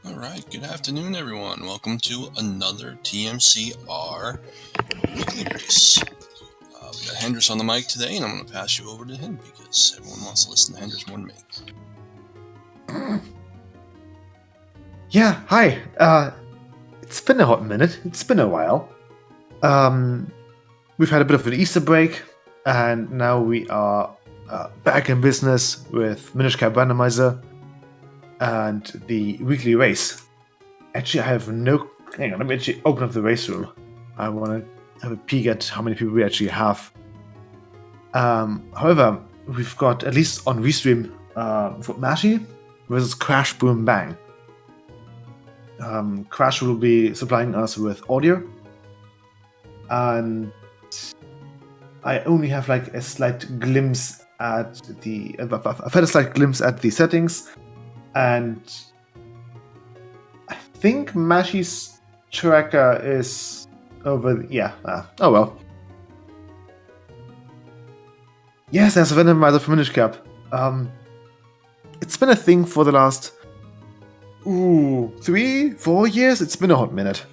All right, good afternoon, everyone. Welcome to another TMCR weekly race. We got Hendrix on the mic today, and I'm going to pass you over to him because everyone wants to listen to Hendrix more than me. Yeah, hi. It's been a hot minute. It's been a while. We've had a bit of an Easter break, and now we are back in business with Minish Randomizer and the weekly race. Actually, I have no... Hang on, let me actually open up the race room. I want to have a peek at how many people we actually have. However, we've got, at least on Restream, for Mashi versus Crash Boom Bang. Crash will be supplying us with audio, and I only have like a slight glimpse at the... I've had a slight glimpse at the settings, and I think Mashi's tracker is over... oh well. Yes, there's a Randomizer for Minish Cap. It's been a thing for the last... 3-4 years? It's been a hot minute.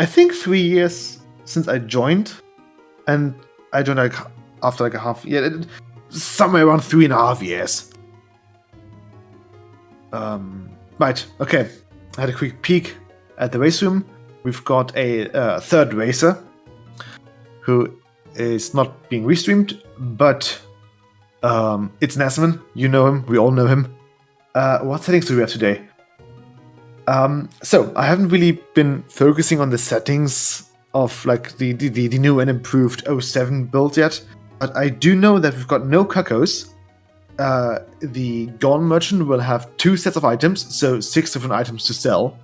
I think 3 years since I joined, and I joined like after like a half year, somewhere around 3.5 years. Right, okay. I had a quick peek at the race room. We've got a third racer who is not being restreamed, but it's Nasman. You know him. We all know him. What settings do we have today? So I haven't really been focusing on the settings of like the new and improved 07 build yet, but I do know that we've got no cuckoos. The Gone Merchant will have 2 sets of items, so 6 different items to sell,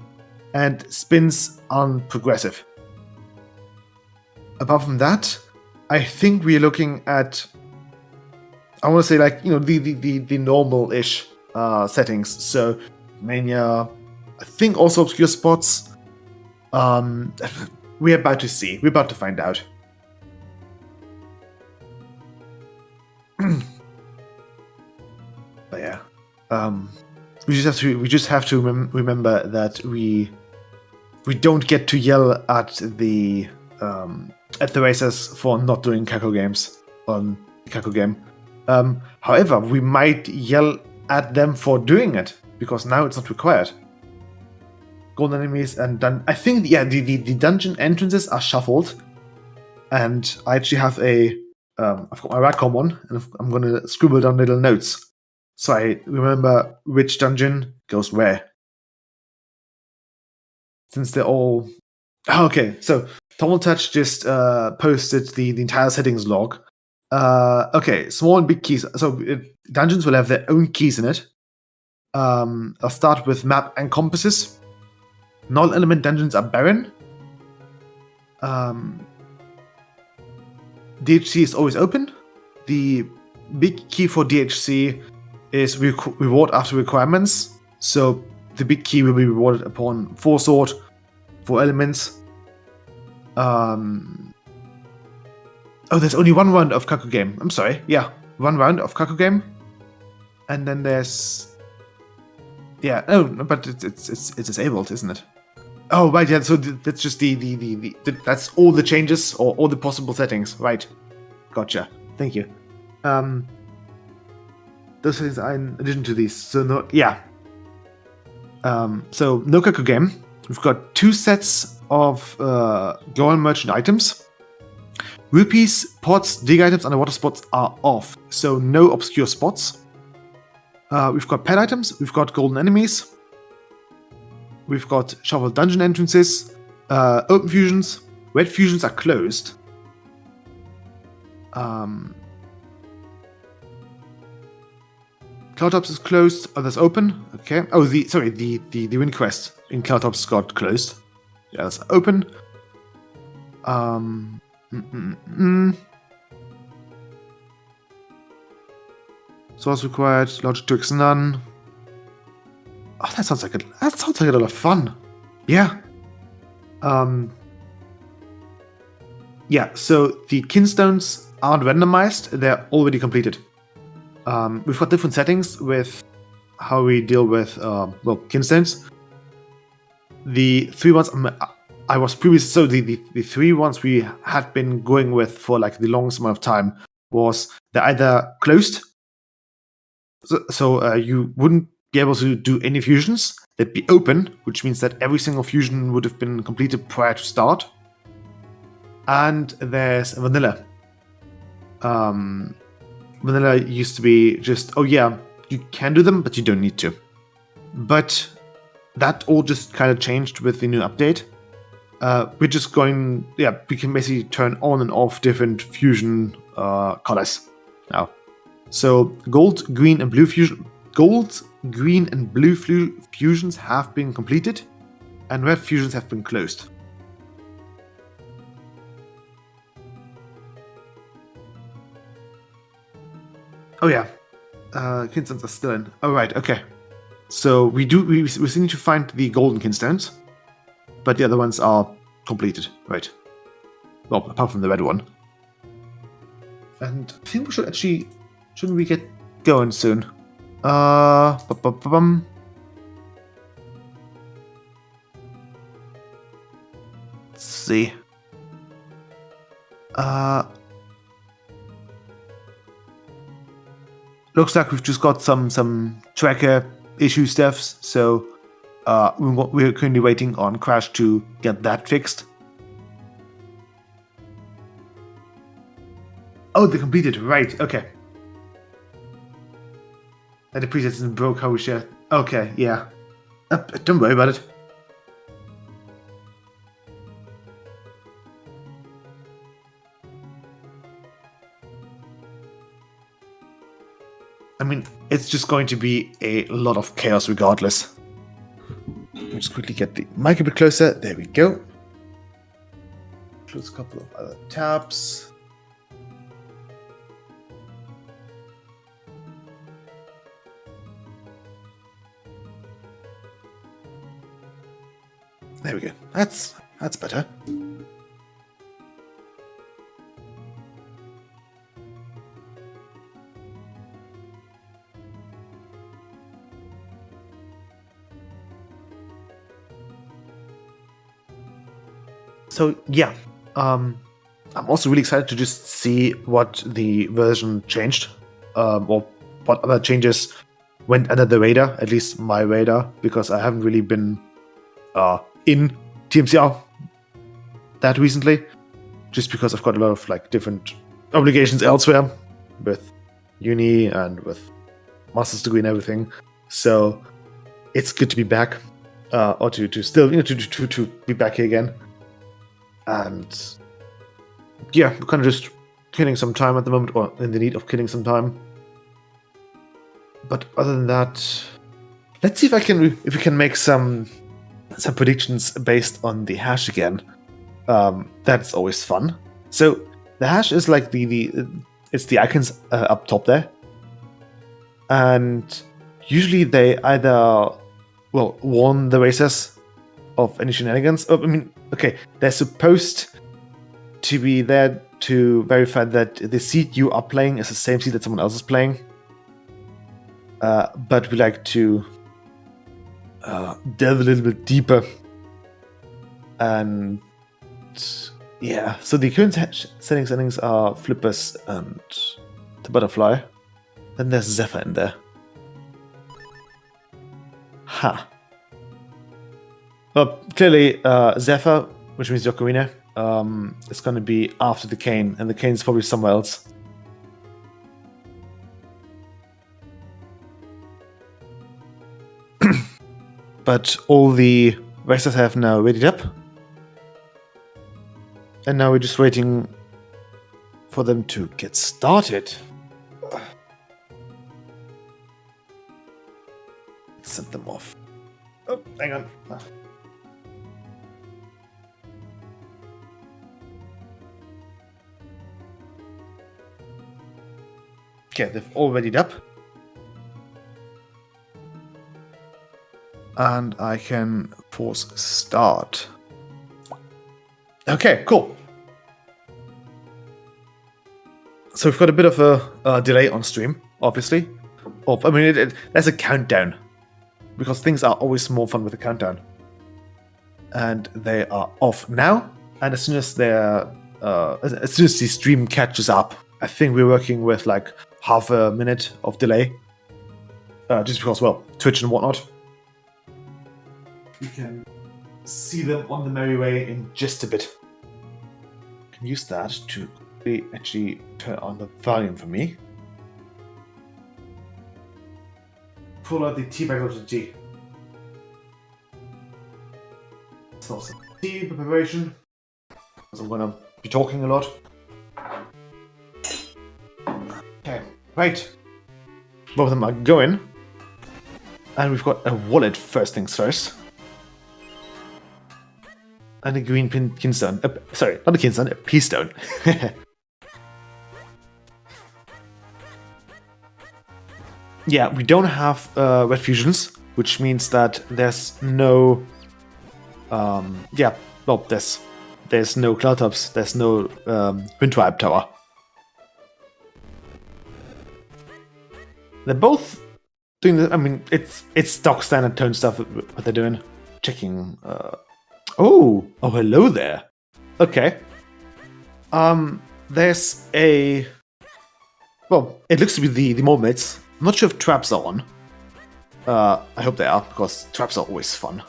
and spins on progressive. Apart from that, I think we're looking at, I want to say like, the normal-ish settings. So Mania, I think also obscure spots. We're about to see. We're about to find out. But yeah, we just have to remember that we don't get to yell at the racers for not doing Kako games on the Kako game. However, we might yell at them for doing it because now it's not required. Golden enemies and I think the dungeon entrances are shuffled, and I actually have I've got my Radcom on, and I'm gonna scribble down little notes so I remember which dungeon goes where. Since they're all okay, so Touch just posted the entire settings log. Okay, small and big keys. So dungeons will have their own keys in it. I'll start with map and compasses. Null element dungeons are barren. DHC is always open. The big key for DHC is reward after requirements. So the big key will be rewarded upon 4 sword, 4 elements. There's only 1 round of Kaku game. I'm sorry. Yeah, 1 round of Kaku game. And then there's... Yeah, but it's disabled, isn't it? Oh, right, yeah, so that's just that's all the changes, or all the possible settings, right. Gotcha, thank you. Those settings are in addition to these, so no, yeah. So, no Kaku game. We've got 2 sets of Gold Merchant items. Rupees, pots, dig items, and water spots are off, so no obscure spots. We've got pet items, we've got golden enemies, we've got shuffled dungeon entrances, open fusions, red fusions are closed. Cloudtops is closed, others open, okay. Oh, the wind quest in Cloudtops got closed. Yeah, that's open. Source required, logic tricks none. Oh, that sounds like a lot of fun. Yeah. Yeah, so the kinstones aren't randomized, they're already completed. We've got different settings with how we deal with kinstones. The 3 ones I was previous, so the 3 ones we had been going with for like the longest amount of time was they're either closed, so you wouldn't be able to do any fusions. They'd be open, which means that every single fusion would have been completed prior to start. And there's vanilla. Vanilla used to be just, oh yeah, you can do them, but you don't need to. But that all just kind of changed with the new update. We're just going, we can basically turn on and off different fusion colors now. So gold, green, and blue fusion. Gold, green, and blue fusions have been completed, and red fusions have been closed. Oh yeah, kinstones are still in. Oh right, okay. So we still need to find the golden kinstones, but the other ones are completed, right? Well, apart from the red one. And I think we should actually, shouldn't we get going soon? Let's see. Looks like we've just got some tracker issue stuffs, so we're currently waiting on Crash to get that fixed. Oh, they completed, right, okay. And the preset isn't broke, how we share. Okay, yeah. Don't worry about it. I mean, it's just going to be a lot of chaos regardless. Let me just quickly get the mic a bit closer. There we go. Close a couple of other tabs. There we go. That's better. So yeah, I'm also really excited to just see what the version changed, or what other changes went under the radar, at least my radar, because I haven't really been in TMCR that recently, just because I've got a lot of like different obligations elsewhere with uni and with master's degree and everything. So it's good to be back, or to still to be back here again. And yeah, we're kind of just killing some time at the moment, or in the need of killing some time. But other than that, let's see if we can make some predictions based on the hash again. That's always fun. So the hash is like it's the icons up top there, and usually they either warn the racers of any shenanigans. I mean, okay, they're supposed to be there to verify that the seed you are playing is the same seed that someone else is playing. But we like to delve a little bit deeper. And yeah, so the current settings are Flippers and the Butterfly. Then there's Zephyr in there. Ha. Well, clearly, Zephyr, which means Ocarina, is going to be after the Cane, and the Cane's probably somewhere else. But all the racers have now readied up. And now we're just waiting for them to get started. Send them off. Oh, hang on. Okay, they've all readied up. And I can force start. Okay, cool. So we've got a bit of a delay on stream, obviously. off. I mean, there's a countdown. Because things are always more fun with a countdown. And they are off now. And as soon as as soon as the stream catches up, I think we're working with like half a minute of delay. Just because, well, Twitch and whatnot. We can see them on the merry way in just a bit. I can use that to actually turn on the volume for me. Pull out the tea bag of the tea. So some tea preparation. Because I'm gonna be talking a lot. Okay, right. Both of them are going. And we've got a wallet first things first. And a green kinstone. Sorry, not a kinstone, a peastone. Yeah, we don't have red fusions, which means that there's no... there's no cloud tops, there's no wind tribe tower. They're both doing the... I mean, it's stock standard tone stuff what they're doing. Checking... Oh, hello there. Okay. There's a... Well, it looks to be the mermaids. I'm not sure if traps are on. I hope they are, because traps are always fun.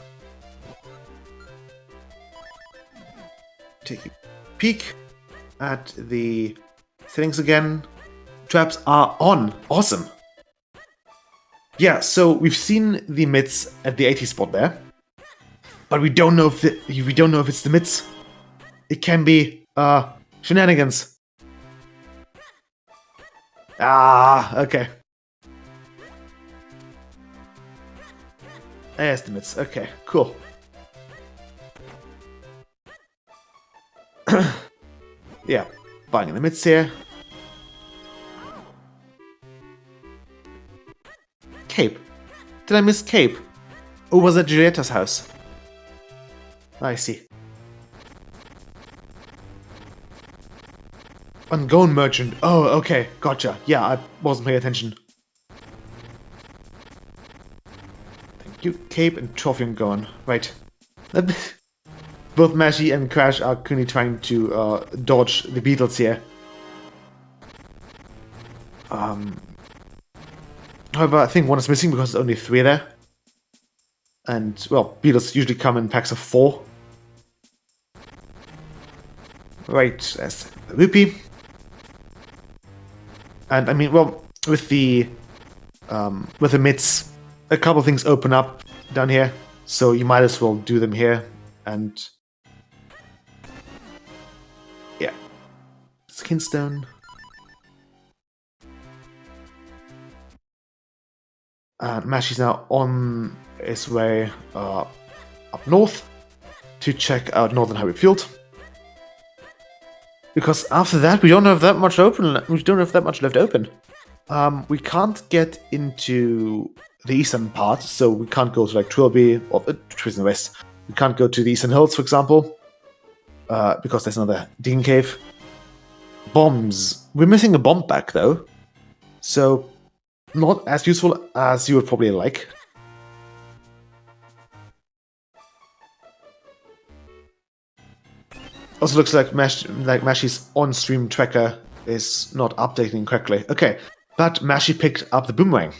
Take a peek at the settings again. Traps are on. Awesome. Yeah, so we've seen the mids at the 80 spot there. But we don't know if it's the mids. It can be shenanigans. Okay. There's the mids. Okay, cool. Yeah, buying in the mids here. Cape. Did I miss Cape? Or was that Julieta's house? I see. Ungone merchant. Oh, okay. Gotcha. Yeah, I wasn't paying attention. Thank you. Cape and trophy Ungone. Right. Both Mashy and Crash are currently trying to dodge the beetles here. However, I think one is missing because there's only 3 there. And, well, beetles usually come in packs of 4. Right, that's the rupee. And I mean, well, with the mids, a couple things open up down here, so you might as well do them here. And yeah, Skinstone. And Mashy's now on his way up north to check out Northern Highway Field. Because after that, we don't have that much open. We don't have that much left open. We can't get into the eastern part, so we can't go to like Trilby or Twisting West. We can't go to the Eastern Hills, for example, because there's another digging cave. Bombs. We're missing a bomb back though, so not as useful as you would probably like. Also looks like Mashy's on-stream tracker is not updating correctly. Okay, but Mashy picked up the boomerang.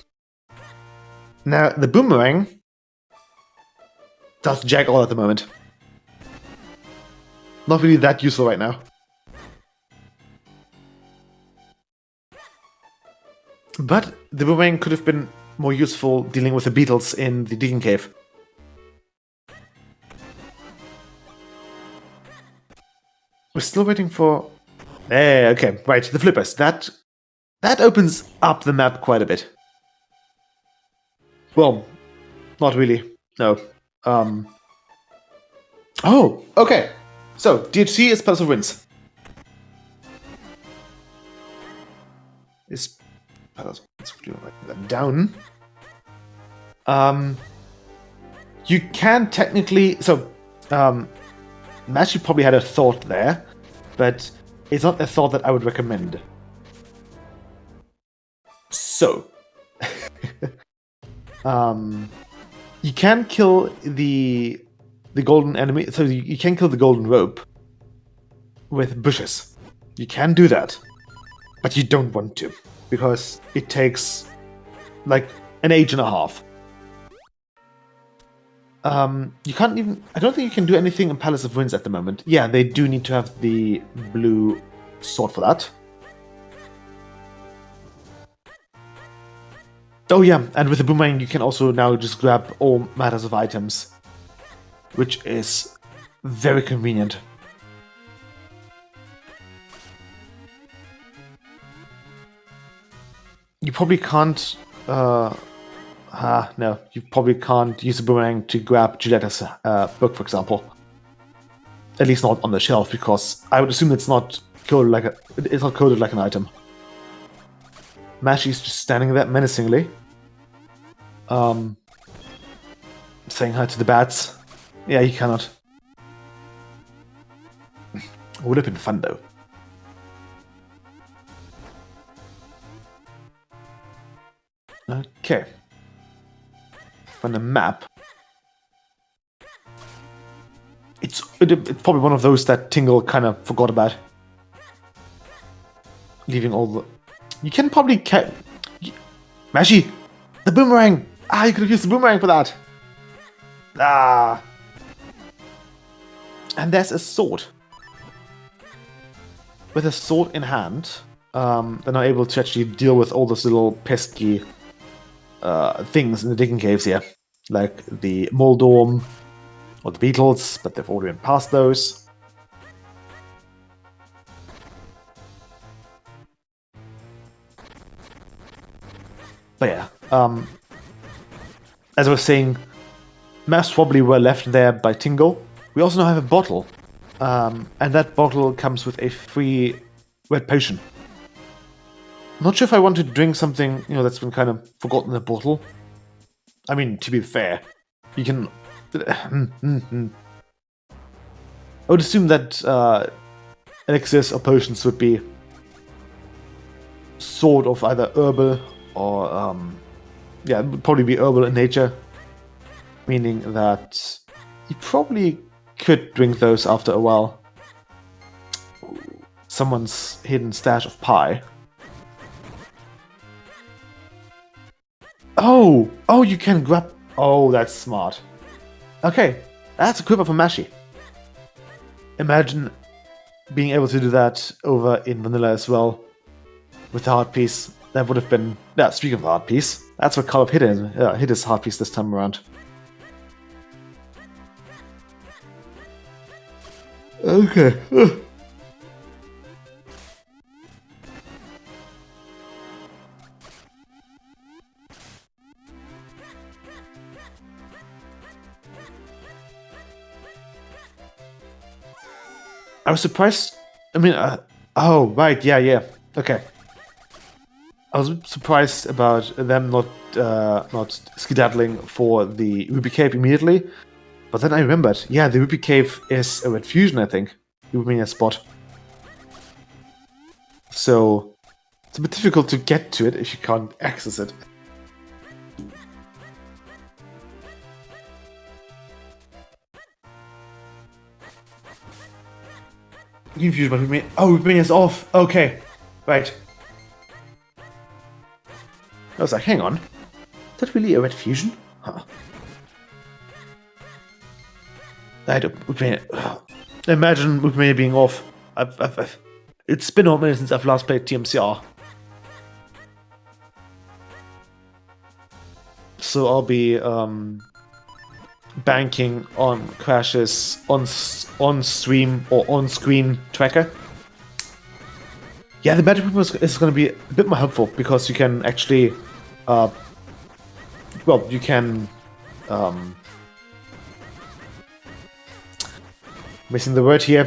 Now, the boomerang does jack all at the moment. Not really that useful right now. But the boomerang could have been more useful dealing with the beetles in the digging cave. We're still waiting for... okay, right, the flippers. That opens up the map quite a bit. Well, not really. No. Oh, okay. So, DHC is Palace of Winds. Is Palace of Winds. Write that down. You can technically... So, Mashy probably had a thought there, but it's not a thought that I would recommend. So, You can kill the golden enemy, so you can kill the golden rope with bushes. You can do that, but you don't want to, because it takes like an age and a half. You can't even... I don't think you can do anything in Palace of Winds at the moment. Yeah, they do need to have the blue sword for that. Oh yeah, and with the boomerang you can also now just grab all matters of items, which is very convenient. You probably can't... no, you probably can't use a boomerang to grab Giuletta's book, for example. At least not on the shelf, because I would assume it's not coded like it's not coded like an item. Mashy's just standing there menacingly, saying hi to the bats. Yeah, he cannot. Would have been fun though. Okay. On the map, it's probably one of those that Tingle kind of forgot about, leaving all the... You can probably Mashy, the boomerang! Ah, you could have used the boomerang for that! Ah! And there's a sword. With a sword in hand, they're not able to actually deal with all those little pesky things in the digging caves here, like the Moldorm or the beetles, but they've already been past those. But yeah, as I was saying, maps probably were left there by Tingle. We also now have a bottle, and that bottle comes with a free red potion. Not sure if I want to drink something, that's been kind of forgotten in the bottle. I mean, to be fair, you can... I would assume that elixirs or potions would be sort of either herbal or... yeah, it would probably be herbal in nature. Meaning that you probably could drink those after a while. Someone's hidden stash of pie. Oh, you can grab... Oh, that's smart. Okay, that's a quiver from Mashy. Imagine being able to do that over in vanilla as well. With the heart piece. That would have been... Yeah, speaking of the heart piece, that's what Carl hit his heart piece this time around. Okay. I was surprised. I mean, oh right, yeah. Okay. I was surprised about them not skedaddling for the Ruby Cave immediately, but then I remembered. Yeah, the Ruby Cave is a red fusion, I think. It would mean a spot. So it's a bit difficult to get to it if you can't access it. Confused, but Ruby is off. Okay, right. I was like, hang on, is that really a red fusion? Huh. I don't... Imagine Ruby being off. It's been a minute since I've last played TMCR. So I'll be banking on crashes on stream or on screen tracker. Yeah, the magic room is going to be a bit more helpful because you can actually, you can, missing the word here.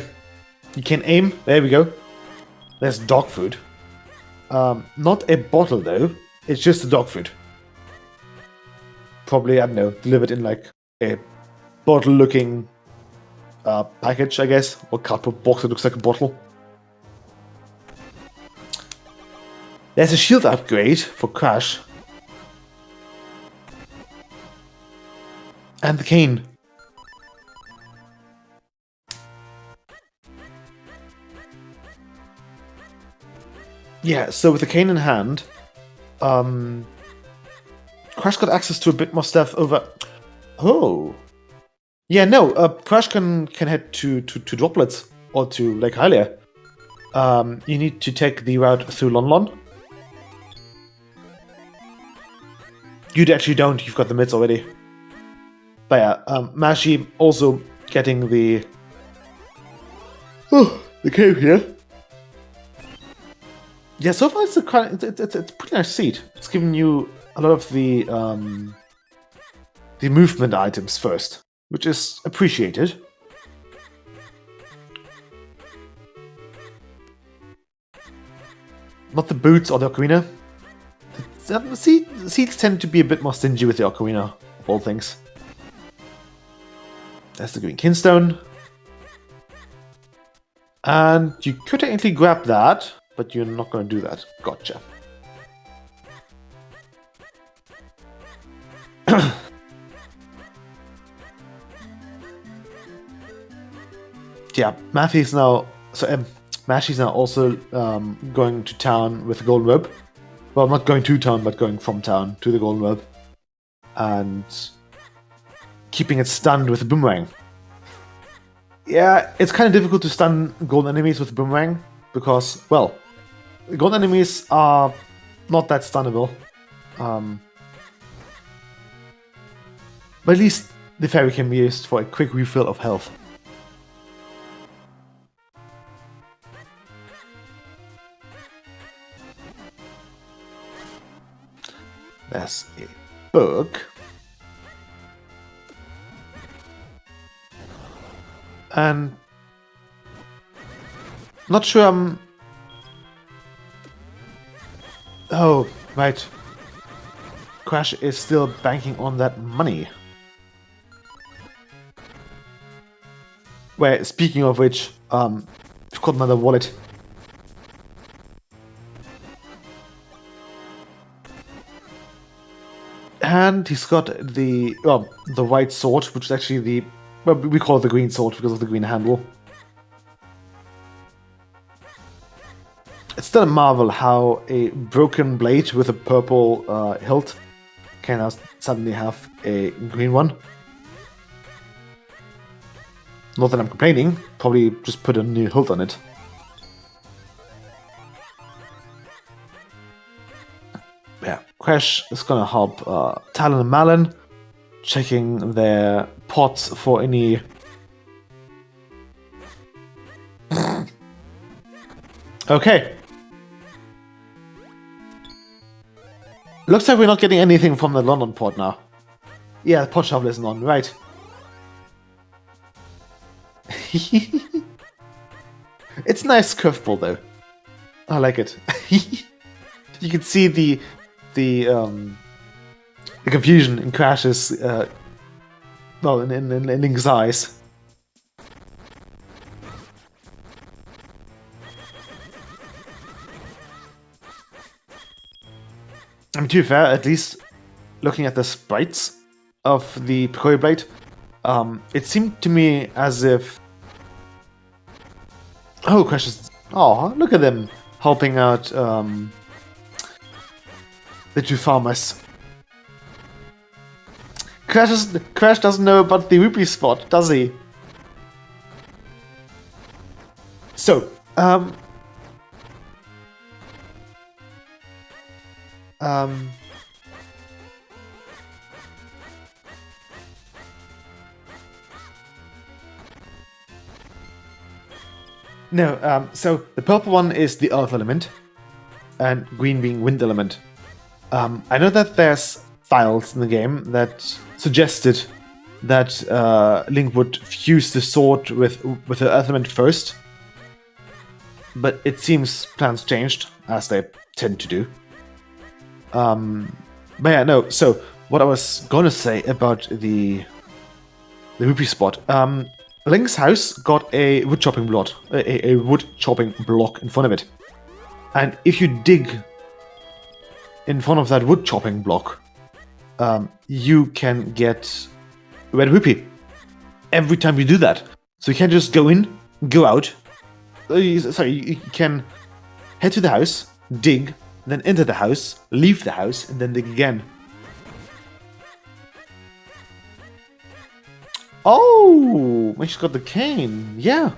You can aim. There we go. There's dog food. Not a bottle though. It's just the dog food. Probably, I don't know, delivered in like a bottle-looking package, I guess, or cardboard box that looks like a bottle. There's a shield upgrade for Crash. And the cane. Yeah, so with the cane in hand, Crash got access to a bit more stuff over... Oh. Yeah, no, Crash can head to Droplets or to Lake Hylia. You need to take the route through Lon Lon. You actually don't, you've got the mids already. But yeah, Mashi also getting the cave here. Yeah, so far it's a pretty nice seat. It's giving you a lot of the movement items first, which is appreciated. Not the boots or the ocarina. The seats tend to be a bit more stingy with the ocarina, of all things. There's the green kinstone. And you could technically grab that, but you're not going to do that. Gotcha. Yeah, Mashi's now also going to town with the Golden Robe. Well, not going to town, but going from town to the Golden Robe. And keeping it stunned with a boomerang. Yeah, it's kind of difficult to stun golden enemies with a boomerang, because, well, golden enemies are not that stunnable. But at least the fairy can be used for a quick refill of health. There's a book. And not sure oh, right. Crash is still banking on that money. Where, speaking of which, we've got another wallet. And he's got the white sword, which is actually we call it the green sword because of the green handle. It's still a marvel how a broken blade with a purple hilt can now suddenly have a green one. Not that I'm complaining, probably just put a new hilt on it. Yeah, Crash is gonna help Talon and Malin, checking their pots for any... Okay. Looks like we're not getting anything from the London port now. Yeah, the pot shovel isn't on, right. It's a nice curveball though. I like it. You can see the confusion in Crash's well, in Link's eyes. I mean, to be fair, at least looking at the sprites of the Picori Blade, it seemed to me as if... Oh, Crash is... Oh, look at them helping out the two farmers. Crash doesn't know about the rupee spot, does he? So, no, so the purple one is the earth element, and green being wind element. I know that there's files in the game that suggested that Link would fuse the sword with the earth element first, but it seems plans changed, as they tend to do. But yeah, no, so what I was gonna say about the rupee spot, Link's house got a wood chopping block, a wood chopping block in front of it. And if you dig in front of that wood chopping block, you can get red rupee every time you do that. So you can just go in, go out. Sorry, you can head to the house, dig, then enter the house, leave the house, and then dig again. Oh, she's got the cane. Yeah.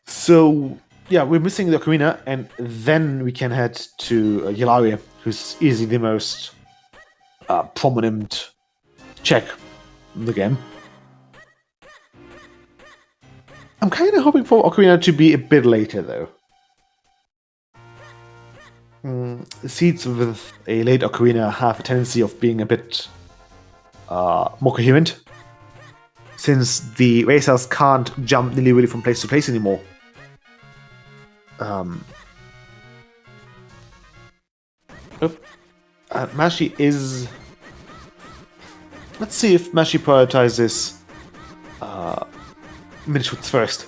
So, yeah, we're missing the ocarina, and then we can head to Yalaria, who's easily the most prominent check in the game. I'm kind of hoping for ocarina to be a bit later, though. Seeds with a late ocarina have a tendency of being a bit more coherent, since the racers can't jump nilly-willy from place to place anymore. Mashi is... Let's see if Mashi prioritizes Minish first.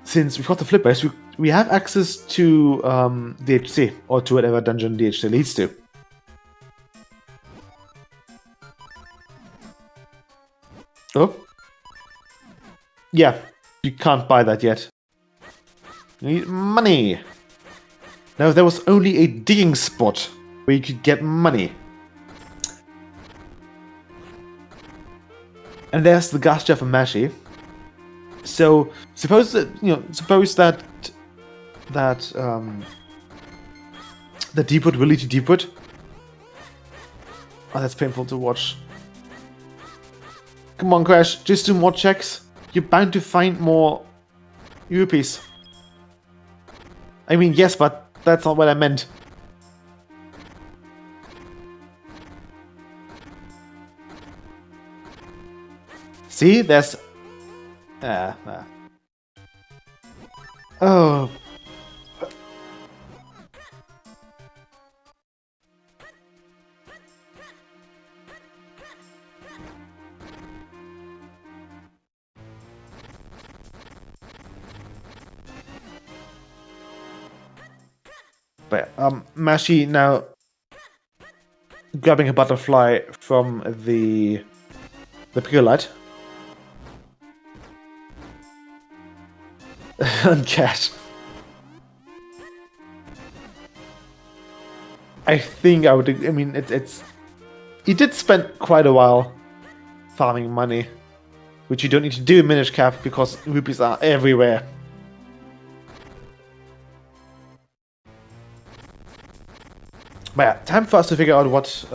Since we've got the flippers, we have access to DHC, or to whatever dungeon DHC leads to. Oh. Yeah, you can't buy that yet. You need money. Now, there was only a digging spot where you could get money. And there's the Gastia from Mashi. So suppose that the depot will lead to depot. Oh, that's painful to watch. Come on, Crash, just do more checks. You're bound to find more rupees. I mean, yes, but that's not what I meant. See, there's... Oh. But Mashi now grabbing a butterfly from the Pigolite. And cat. I think I would. I mean, it's. He did spend quite a while farming money, which you don't need to do in Minish Cap because rupees are everywhere. But yeah, time for us to figure out what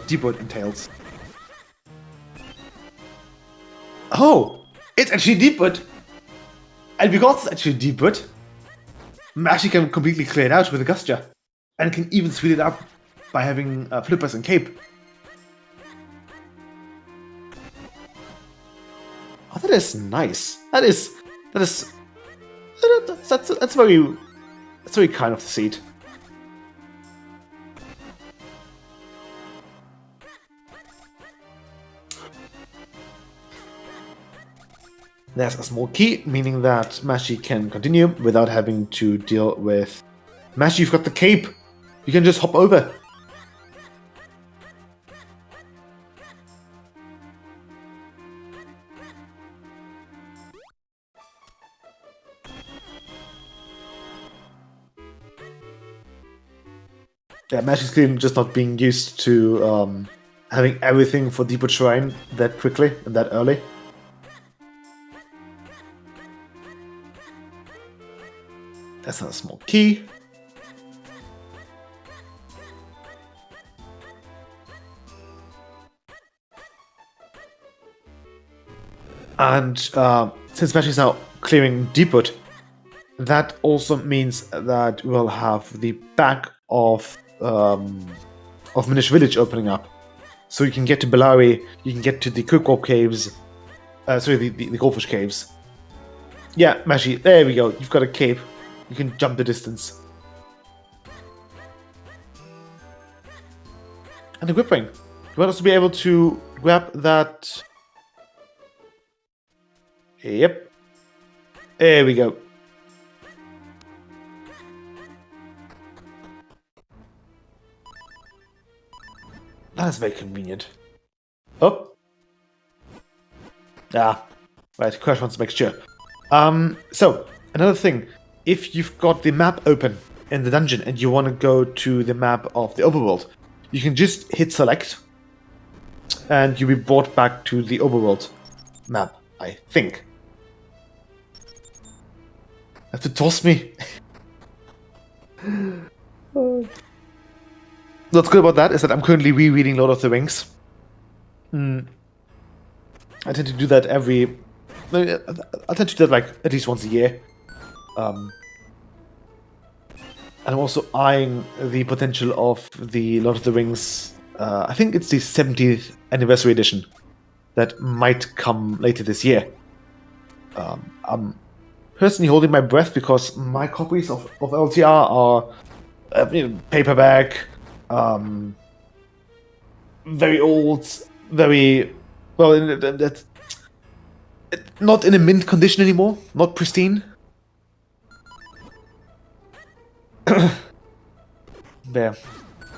depot entails. Oh, it's actually depot. And because it's actually depot, Mashi can completely clear it out with a Gustia. And can even speed it up by having flippers and cape. Oh, that is nice. That's very kind of the seed. There's a small key, meaning that Mashi can continue without having to deal with... Mashi, you've got the cape! You can just hop over! Yeah, Mashi's clearly just not being used to having everything for Depot Shrine that quickly and that early. That's not a small key. And since Mashi is now clearing Depot, that also means that we'll have the back of Minish Village opening up. So you can get to Bellari, you can get to the Kirkwalk Caves, the Goldfish Caves. Yeah, Mashi, there we go, you've got a cape. You can jump the distance. And a grip ring. You want us to be able to grab that... Yep. There we go. That's very convenient. Oh. Ah. Right, Crash wants to make sure. So, another thing. If you've got the map open in the dungeon and you want to go to the map of the overworld, you can just hit select and you'll be brought back to the overworld map, I think. Have to toss me. What's good about that is that I'm currently rereading Lord of the Rings. I tend to do that I tend to do that like at least once a year. And I'm also eyeing the potential of the Lord of the Rings. I think it's the 70th anniversary edition that might come later this year. I'm personally holding my breath because my copies of LTR are paperback, very old, very well. That's not in a mint condition anymore, not pristine. There.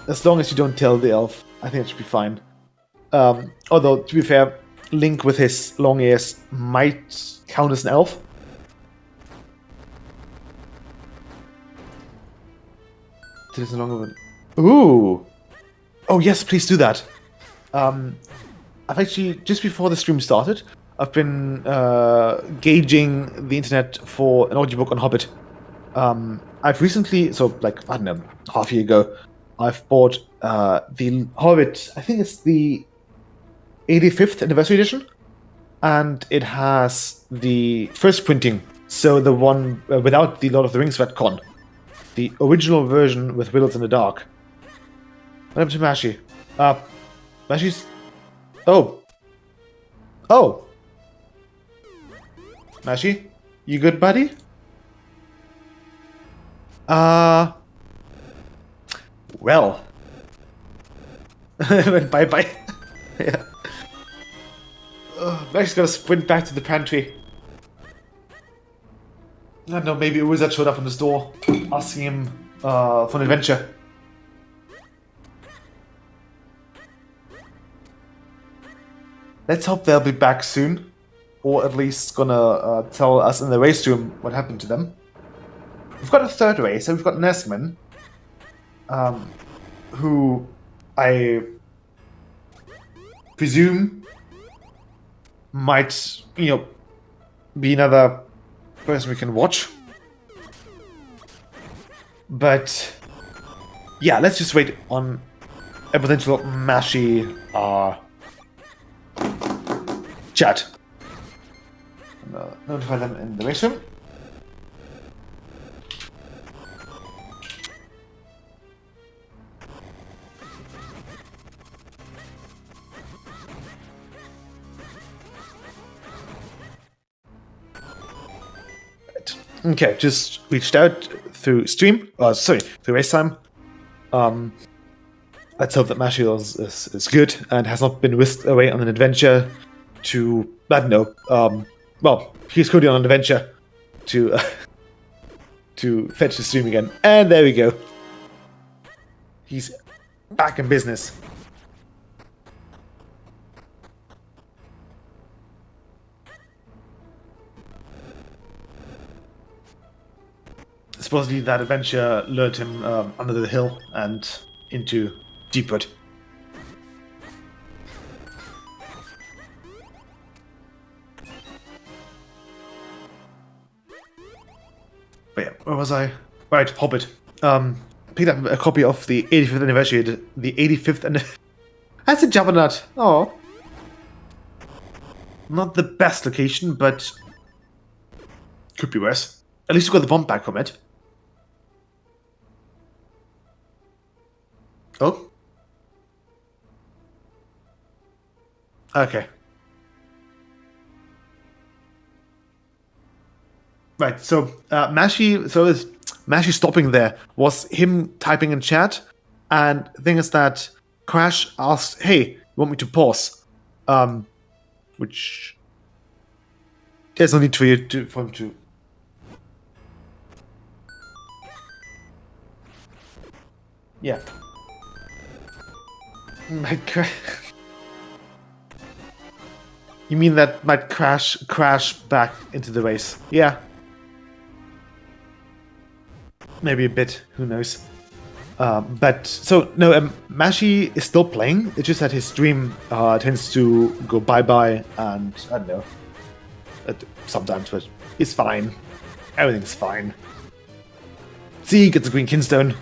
As long as you don't tell the elf, I think it should be fine. Although, to be fair, Link with his long ears might count as an elf. It is no longer one. Ooh! Oh yes, please do that. I've actually, just before the stream started, I've been gauging the internet for an audiobook on Hobbit. I've recently, so like, I don't know, half a year ago, I've bought the Hobbit, I think it's the 85th anniversary edition, and it has the first printing, so the one without the Lord of the Rings retcon. The original version with Riddles in the Dark. What happened to Mashi? Mashi's... Oh. Oh. Mashi? You good, buddy? Well. Went bye-bye. Yeah. Mashi's gotta sprint back to the pantry. I don't know, maybe a wizard showed up on his door, asking him for an adventure. Let's hope they'll be back soon, or at least gonna tell us in the race room what happened to them. We've got a third racer, we've got Nesman, who I presume might, be another person we can watch. But yeah, let's just wait on a potential Mashi chat. Notify them in the race room. Okay, just reached out through stream. Through RaceTime. Let's hope that Mashi is good and has not been whisked away on an adventure to, I don't know, well, he's currently on an adventure to fetch the stream again. And there we go. He's back in business. Supposedly that adventure lured him under the hill and into Deepwood. But yeah, where was I? Right, Hobbit. Picked up a copy of the 85th anniversary. The 85th and that's a Juggernaut. Oh, not the best location, but could be worse. At least we got the bomb back from it. Oh. Okay. Right, so Mashi stopping there was him typing in chat, and the thing is that Crash asked, "Hey, you want me to pause?" Which there's no need for him to. Yeah. You mean that might crash back into the race? Yeah. Maybe a bit. Who knows? But so no, Mashi is still playing. It's just that his stream tends to go bye, and I don't know. Sometimes, but it's fine. Everything's fine. See, gets a green kinstone.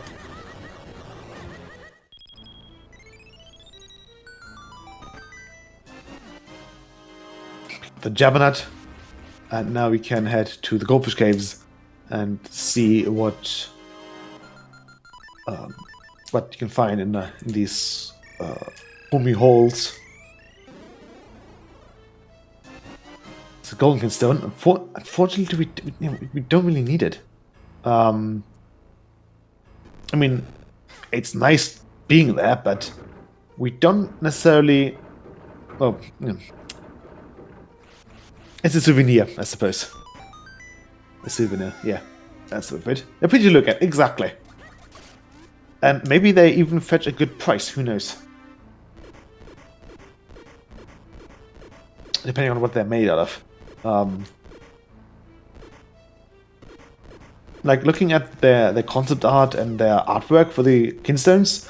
The Jabbernet, and now we can head to the Goldfish Caves and see what you can find in these homey holes. It's a golden kinstone. Unfortunately, we don't really need it. I mean, it's nice being there, but we don't necessarily. Well, it's a souvenir, I suppose. A souvenir, yeah. That's the word. They're pretty to look at, exactly. And maybe they even fetch a good price, who knows? Depending on what they're made out of. Like, looking at their concept art and their artwork for the kinstones,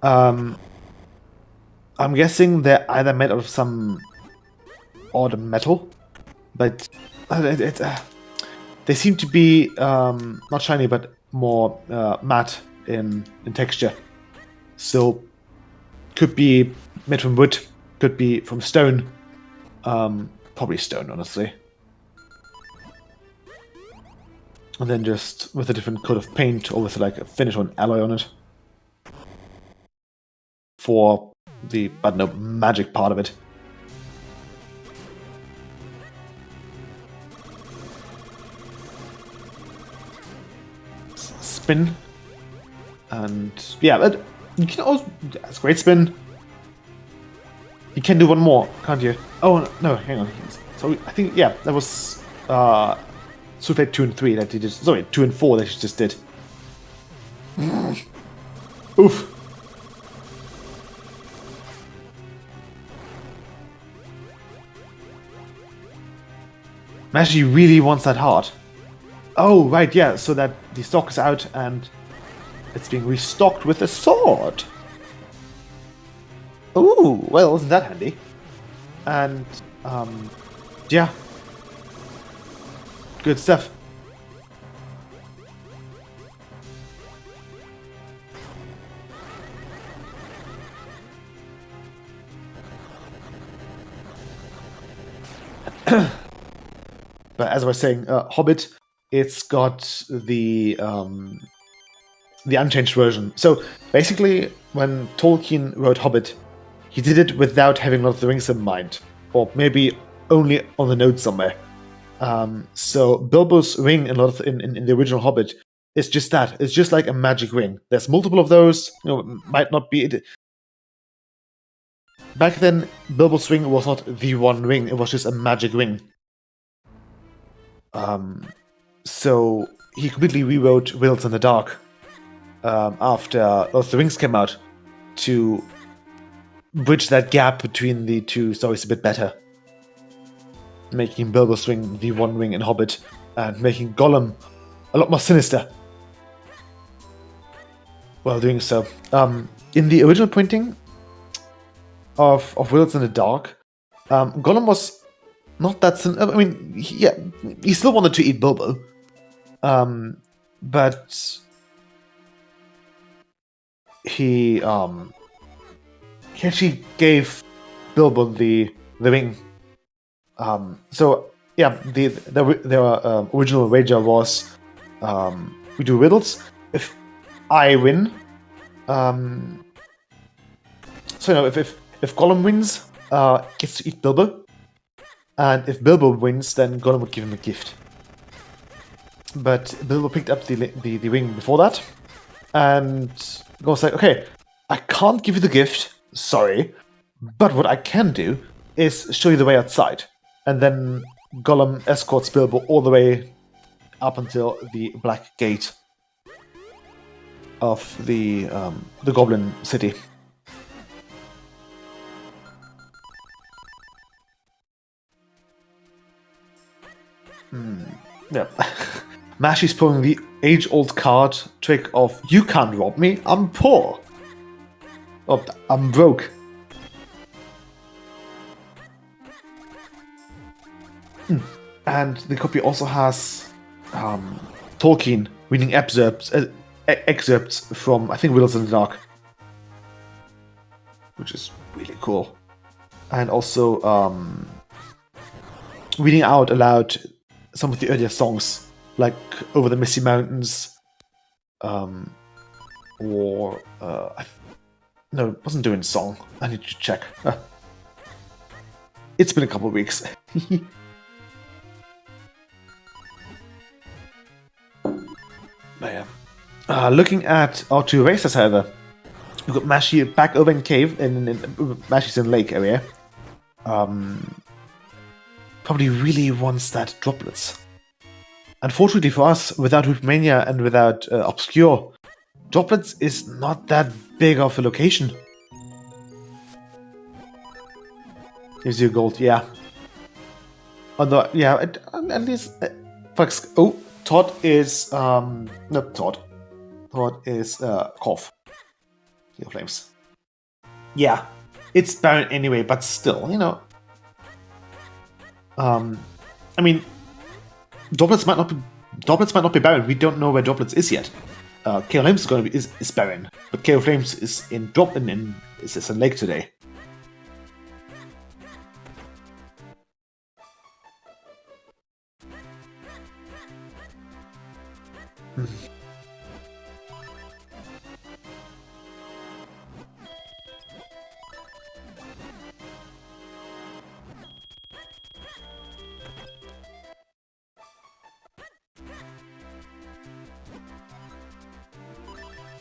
I'm guessing they're either made out of some odd metal, but they seem to be not shiny, but more matte in texture. So could be made from wood, could be from stone. Probably stone, honestly. And then just with a different coat of paint or with like a finish or an alloy on it for the, I don't know, magic part of it. Spin, and yeah, but you can also, that's great spin. You can do one more, can't you? Oh no, hang on. So I think, yeah, that was Sulfate 2 and 3 that he just, sorry, 2 and 4 that he just did. Oof. Mashi really wants that heart. Oh, right, yeah, so that the stock is out and it's being restocked with a sword. Ooh, well, isn't that handy? And, yeah. Good stuff. But as I was saying, Hobbit, it's got the unchanged version. So basically, when Tolkien wrote Hobbit, he did it without having Lord of the Rings in mind, or maybe only on the note somewhere. So Bilbo's ring in the original Hobbit is just that. It's just like a magic ring. There's multiple of those. You know, it might not be it. Back then, Bilbo's ring was not the one ring. It was just a magic ring. So he completely rewrote Wills in the Dark after Lord of the Rings came out to bridge that gap between the two stories a bit better, making Bilbo's ring the one ring in Hobbit and making Gollum a lot more sinister while doing so. In the original printing of Wills in the Dark, Gollum was not that I mean, he still wanted to eat Bilbo, but he actually gave Bilbo the ring. So yeah, the original wager was we do riddles. If I win, so no, if Gollum wins, gets to eat Bilbo. And if Bilbo wins, then Gollum would give him a gift. But Bilbo picked up the ring before that, and Gollum's like, okay, I can't give you the gift, sorry, but what I can do is show you the way outside. And then Gollum escorts Bilbo all the way up until the Black Gate of the Goblin City. Yeah. Mashy's pulling the age-old card trick of "You can't rob me, I'm poor." Oh, I'm broke. And the copy also has Tolkien reading excerpts from, I think, Riddles in the Dark, which is really cool. And also reading out aloud some of the earlier songs, like "Over the Misty Mountains," or no, it wasn't doing song. I need to check. It's been a couple of weeks. But yeah. Looking at our two races, however, we've got Mashy back over in cave, in Mashy's in lake area. Probably really wants that droplets. Unfortunately for us, without Hoopmania and without Obscure, droplets is not that big of a location. Gives you gold, yeah. Although, yeah, at least... oh, Todd is... no, Todd. Todd is Korf. Your Flames. Yeah, it's barren anyway, but still, you know. I mean, droplets might not be barren. We don't know where droplets is yet. KO Flames is going to be is barren, but KO Flames is in is in lake today.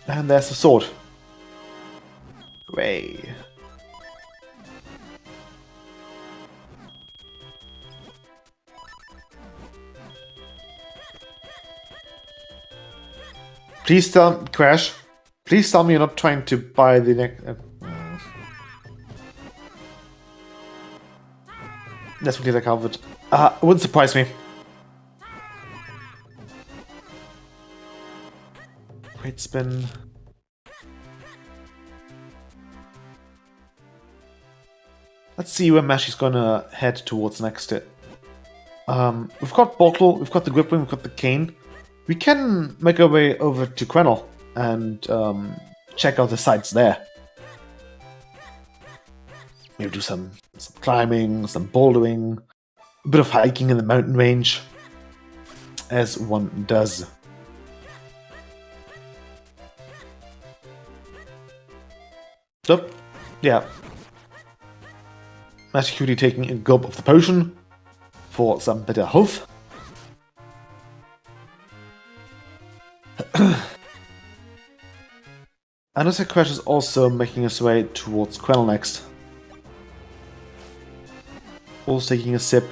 And there's the sword. Hooray. Please tell Crash. Please tell me you're not trying to buy the next. That's what I covered. It wouldn't surprise me. Great spin. Let's see where Mashy's gonna head towards next. We've got Bottle, we've got the Gripwing, we've got the Cane. We can make our way over to Quennel and check out the sites there. Maybe do some climbing, some bouldering, a bit of hiking in the mountain range, as one does. So, yeah. Mashy Cutie taking a gulp of the potion for some better health. Another Crash is also making his way towards Quennel next. Also taking a sip.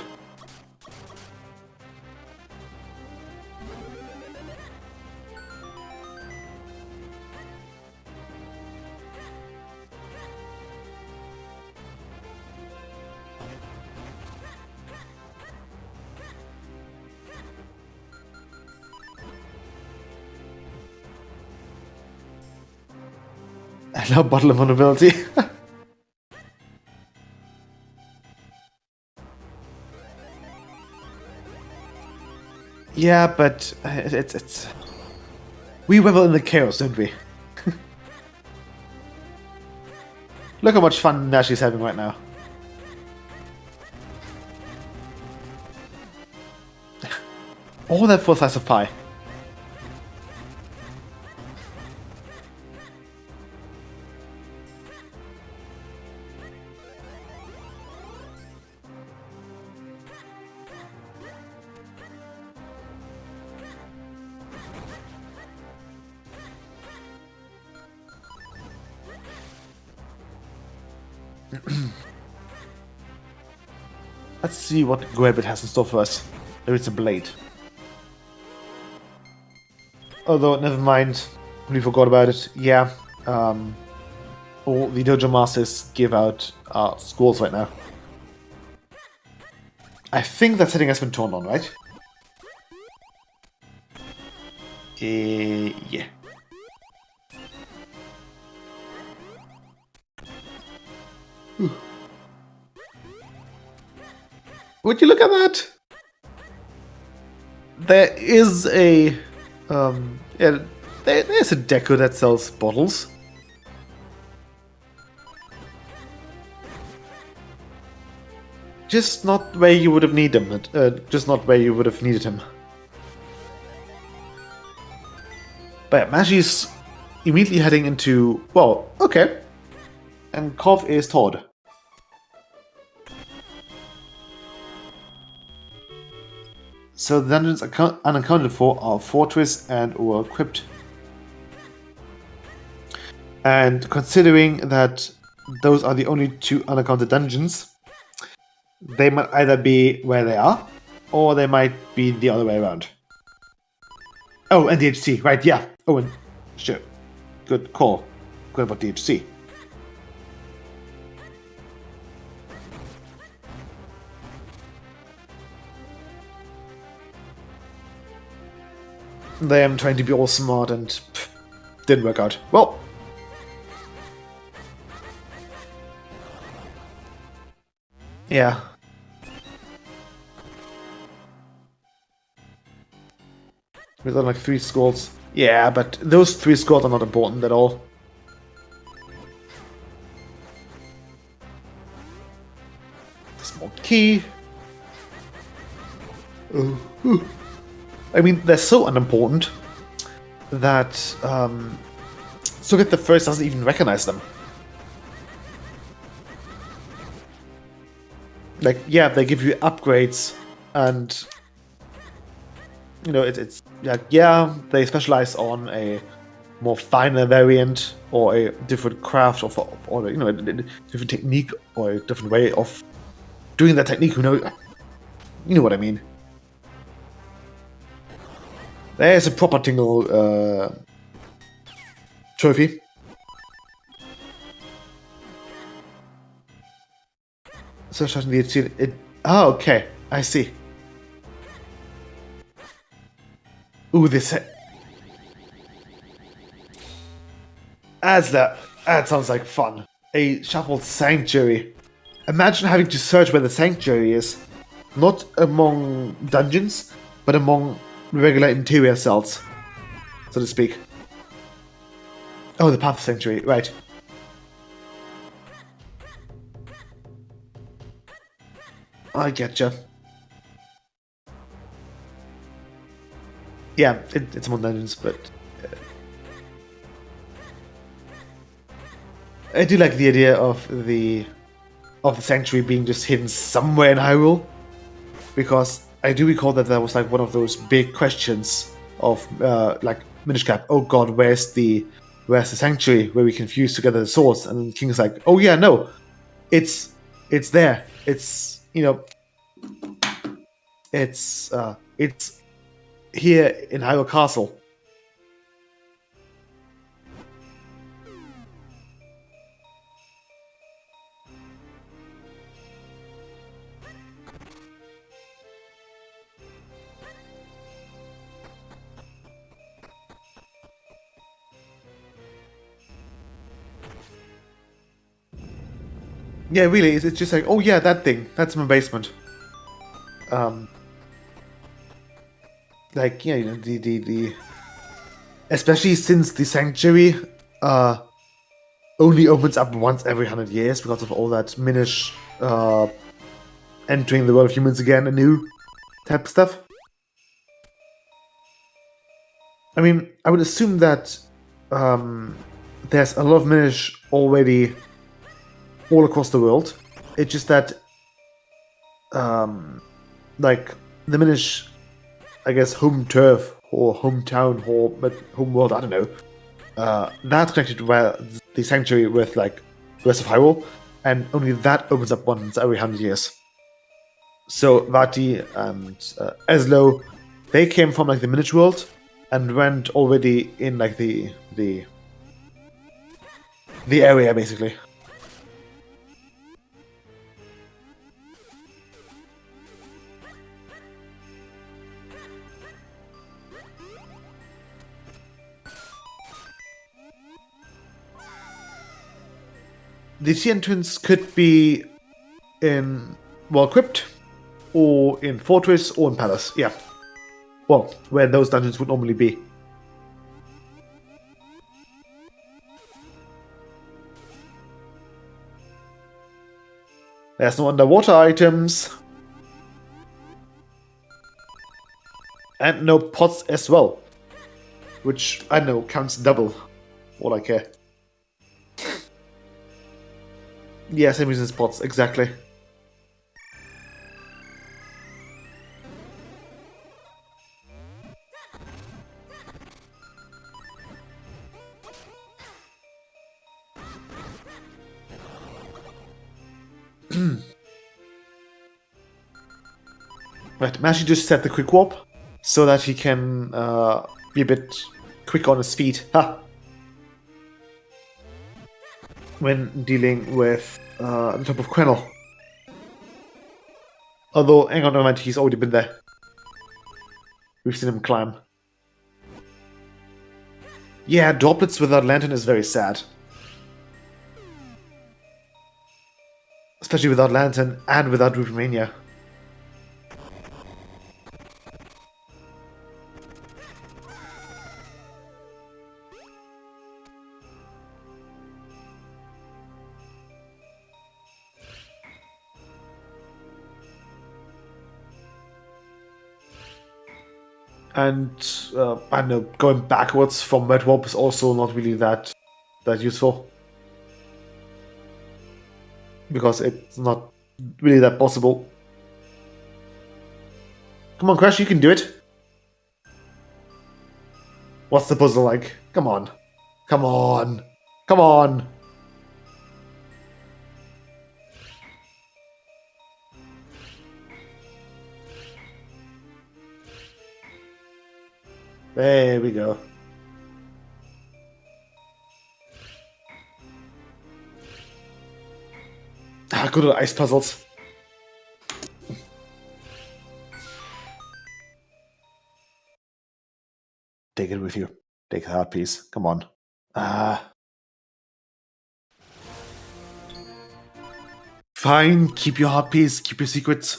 I love Bottle of Vulnerability. Yeah, but it's... We revel in the chaos, don't we? Look how much fun Nashy's having right now. All that for a slice of pie. Let's see what Grabbit has in store for us. There is a blade. Although, never mind. We forgot about it. Yeah. All the Dojo Masters give out scrolls right now. I think that setting has been turned on, right? Yeah. Would you look at that? There is a yeah, there's a deco that sells bottles. Just not where you would have needed him. Just not where you would have needed him. But Magi's immediately heading into, well, okay. And Kov is Todd. So the dungeons unaccounted for are Fortress and or Crypt. And considering that those are the only two unaccounted dungeons, they might either be where they are, or they might be the other way around. Oh, and DHC, right, yeah. Oh, and sure. Good call. Good about DHC. Them trying to be all smart and didn't work out. Well. Yeah. We've done like 3 scrolls. Yeah, but those 3 scrolls are not important at all. Small key. Ooh. I mean, they're so unimportant that Socket the First doesn't even recognize them. Like, yeah, they give you upgrades, and you know, it's yeah, they specialize on a more finer variant or a different craft or you know, a different technique or a different way of doing that technique. You know what I mean. There's a proper tingle trophy. So certainly it. Oh, okay, I see. Ooh, this. That sounds like fun. A shuffled sanctuary. Imagine having to search where the sanctuary is, not among dungeons, but among regular interior cells, so to speak. Oh, the Path of Sanctuary, right. I getcha. Yeah, it's among dungeons, but I do like the idea of the sanctuary being just hidden somewhere in Hyrule, because I do recall that was like one of those big questions of like Minish Cap. Oh God, where's the sanctuary where we can fuse together the swords? And then the King's like, oh yeah, no, it's there. It's it's here in Hyrule Castle. Yeah, really, it's just like, oh yeah, that thing. That's my basement. Like, yeah, you know, the especially since the sanctuary only opens up once every 100 years because of all that Minish entering the world of humans again anew type stuff. I mean, I would assume that there's a lot of Minish already all across the world. It's just that, like, the Minish, I guess, home turf or hometown or home world, I don't know. That's connected to the sanctuary with, like, the rest of Hyrule, and only that opens up once every 100 years. So Vati and Eslo, they came from, like, the Minish world and went already in, like, the area, basically. the T entrance could be in, well, Crypt, or in Fortress, or in Palace. Yeah. Well, where those dungeons would normally be. There's no underwater items. And no pots as well. Which, I know, counts double. All I care. Yeah, same reason as pots, exactly. Right, Mashi just set the quick warp so that he can be a bit quick on his feet. Ha! When dealing with the top of Quennel. Although, hang on a moment, he's already been there. We've seen him climb. Yeah, droplets without lantern is very sad. Especially without lantern and without Rupemania. And I don't know, going backwards from Red Warp is also not really that useful. Because it's not really that possible. Come on, Crash, you can do it. What's the puzzle like? Come on. Come on. Come on. There we go. Ah, good old ice puzzles. Take it with you. Take the heart piece. Come on. Fine, keep your heart piece, keep your secrets.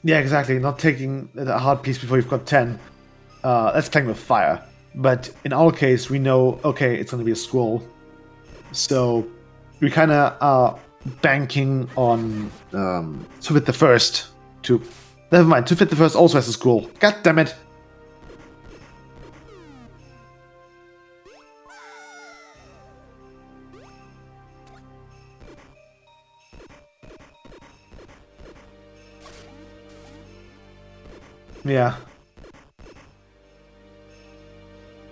Yeah, exactly. Not taking the hard piece before you've got 10. That's playing with fire. But in our case, we know, okay, it's going to be a scroll. So we kind of are banking on Sufit the First to... Never mind, Sufit the First also has a scroll. God damn it! Yeah.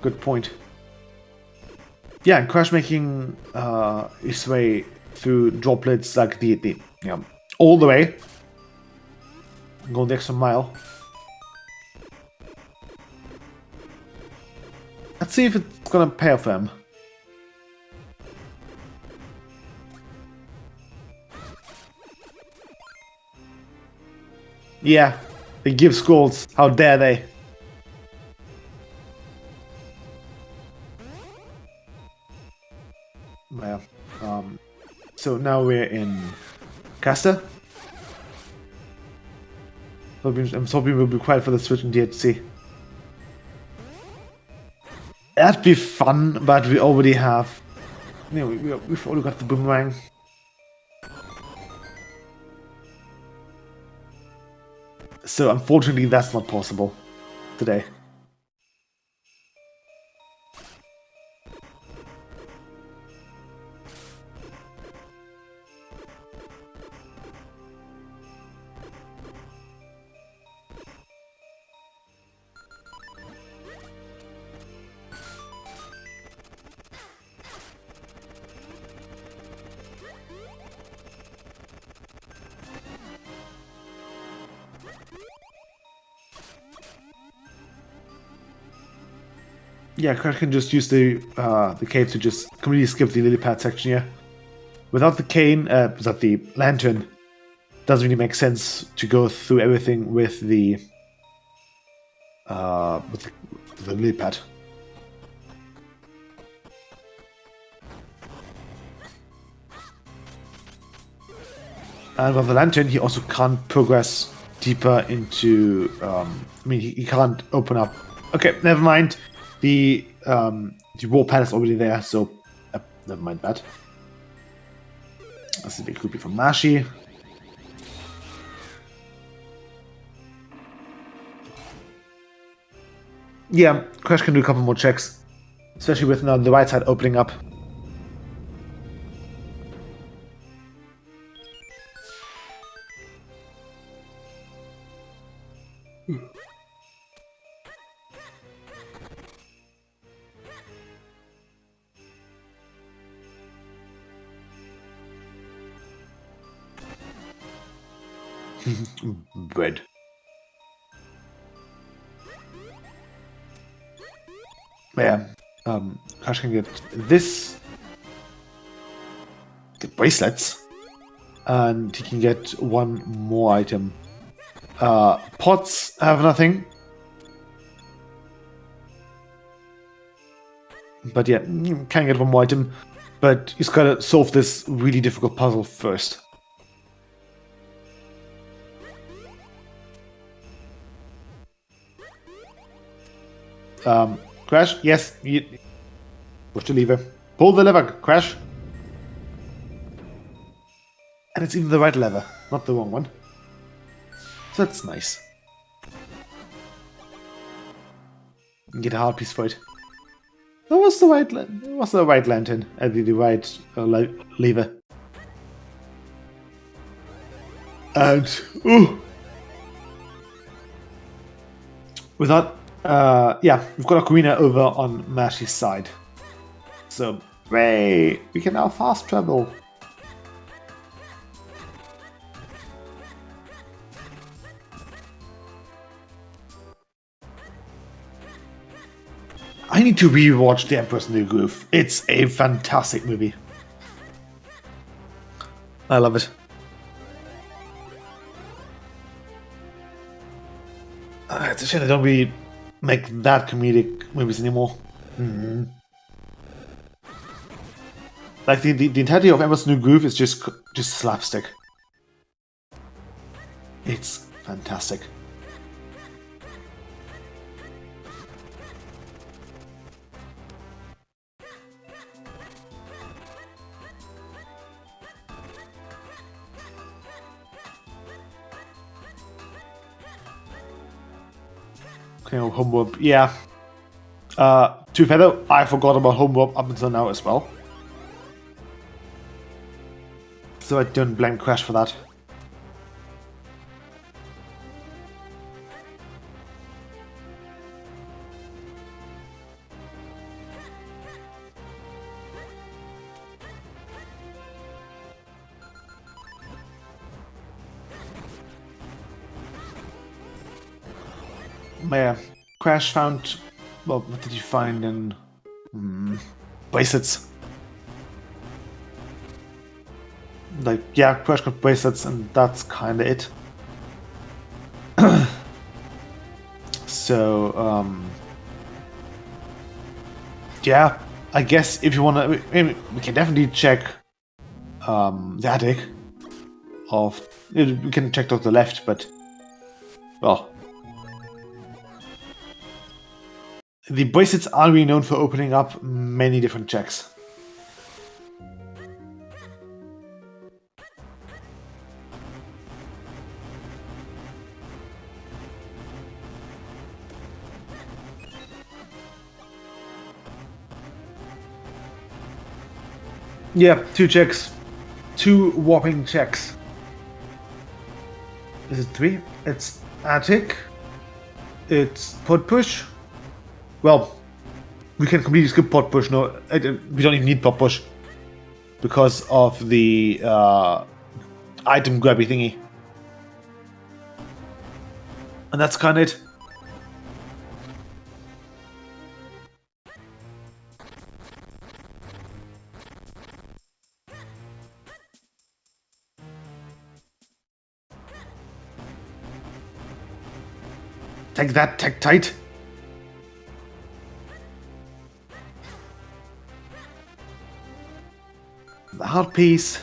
Good point. Yeah, and Crash making his way through droplets like the all the way. Go the extra mile. Let's see if it's gonna pay off for him. Yeah, they give scrolls. How dare they? Well, so now we're in Caster. I'm hoping we'll be quiet for the switch in DHC. That'd be fun, but we already have... You know, we've already got the boomerang. So unfortunately that's not possible today. Yeah, Crash can just use the cave to just completely skip the lily pad section here. Without the cane, without the lantern, doesn't really make sense to go through everything with the lily pad. And with the lantern, he also can't progress deeper into. He can't open up. Okay, never mind. The wall pad is already there, so never mind that. That's a bit creepy from Mashi. Yeah, Crash can do a couple more checks, especially with now the right side opening up. Bread. Yeah, Crash can get this, get bracelets, and he can get one more item. Pots have nothing, but yeah, can get one more item, but he's gotta solve this really difficult puzzle first. Crash, yes, push the lever. Pull the lever, Crash. And it's even the right lever, not the wrong one. So that's nice. Get a heart piece for it. That was the right, lantern, the right lever. And with that, yeah, we've got Ocarina over on Mashi's side. So, hooray! We can now fast travel. I need to rewatch The Emperor's New Groove. It's a fantastic movie. I love it. It's a shame they don't really make that comedic movies anymore. Mm-hmm. Like the entirety of Emperor's New Groove is just slapstick. It's fantastic. Okay, homework. Yeah. To be fair though, I forgot about homework up until now as well. So I don't blame Crash for that. Yeah, Crash found. Well, what did you find in bracelets? Like, yeah, Crash got bracelets, and that's kind of it. So, yeah, I guess if you want to, we can definitely check the attic. We can check to the left, but well. The bracelets are really known for opening up many different checks. Yeah, 2 checks. 2 whopping checks. Is it 3? It's attic. It's pod push. Well, we can completely skip pod push. No, we don't even need pod push because of the item grabby thingy, and that's kind of it. Take that, Tektite. The heart piece.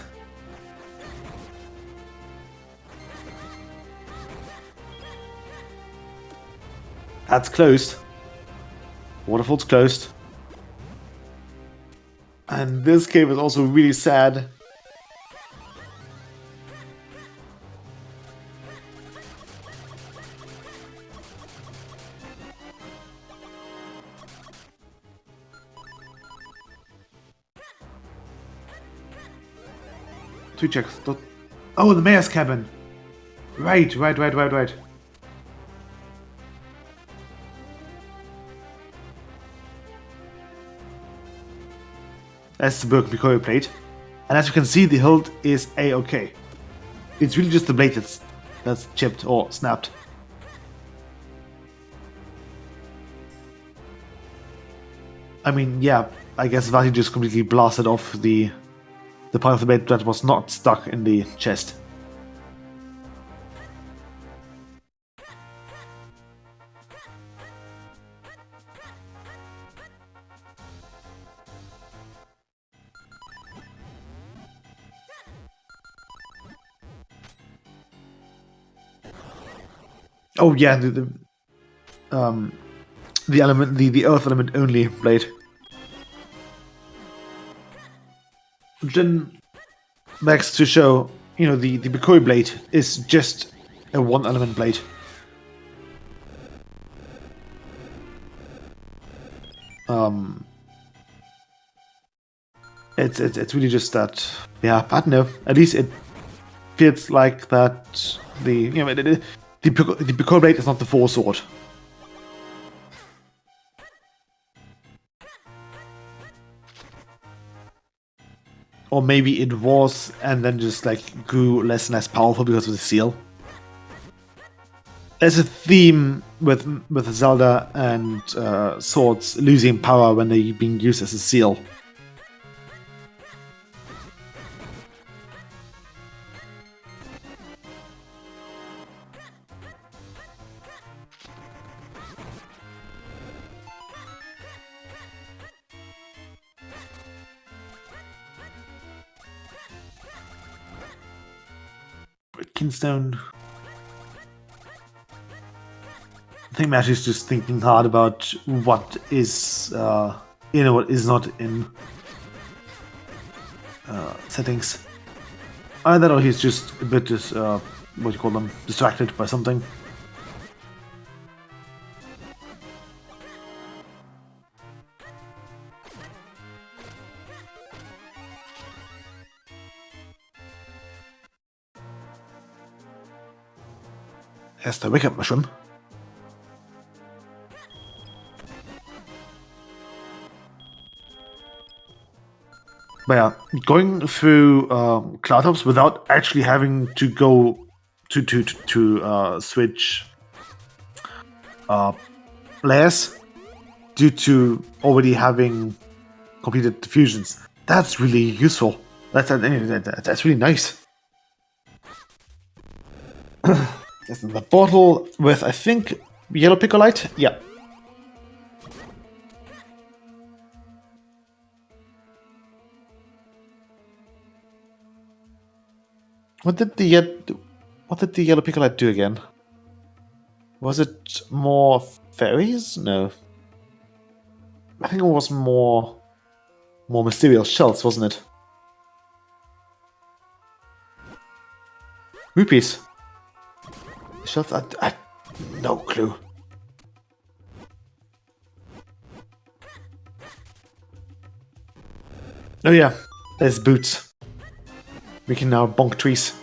That's closed. Waterfall's closed. And this cave is also really sad. Two checks. Oh, the mayor's cabin. Right. That's the broken Picori plate. And as you can see, the hilt is A-okay. It's really just the blade that's chipped or snapped. I mean, yeah, I guess Vati just completely blasted off the part of the blade that was not stuck in the chest. Oh yeah, the element, the earth element only blade. Which then begs to show, the Picori blade is just a one element blade. It's really just that, yeah, I don't know. At least it feels like that the Picori blade is not the Force sword. Or maybe it was, and then just like grew less and less powerful because of the seal. There's a theme with Zelda and swords losing power when they're being used as a seal. Kinstone. I think Mash is just thinking hard about what is in and what is not in settings. Either or he's just a bit distracted by something. There's the wake-up mushroom. But yeah, going through cloud tops without actually having to go to switch layers due to already having completed diffusions. That's really useful. That's really nice. That's in the bottle with, I think, yellow picolite? Yeah. What did the yellow picolite do again? Was it more fairies? No. I think it was more mysterious shells, wasn't it? Rupees. Shells? I no clue. Oh yeah, there's boots. We can now bonk trees.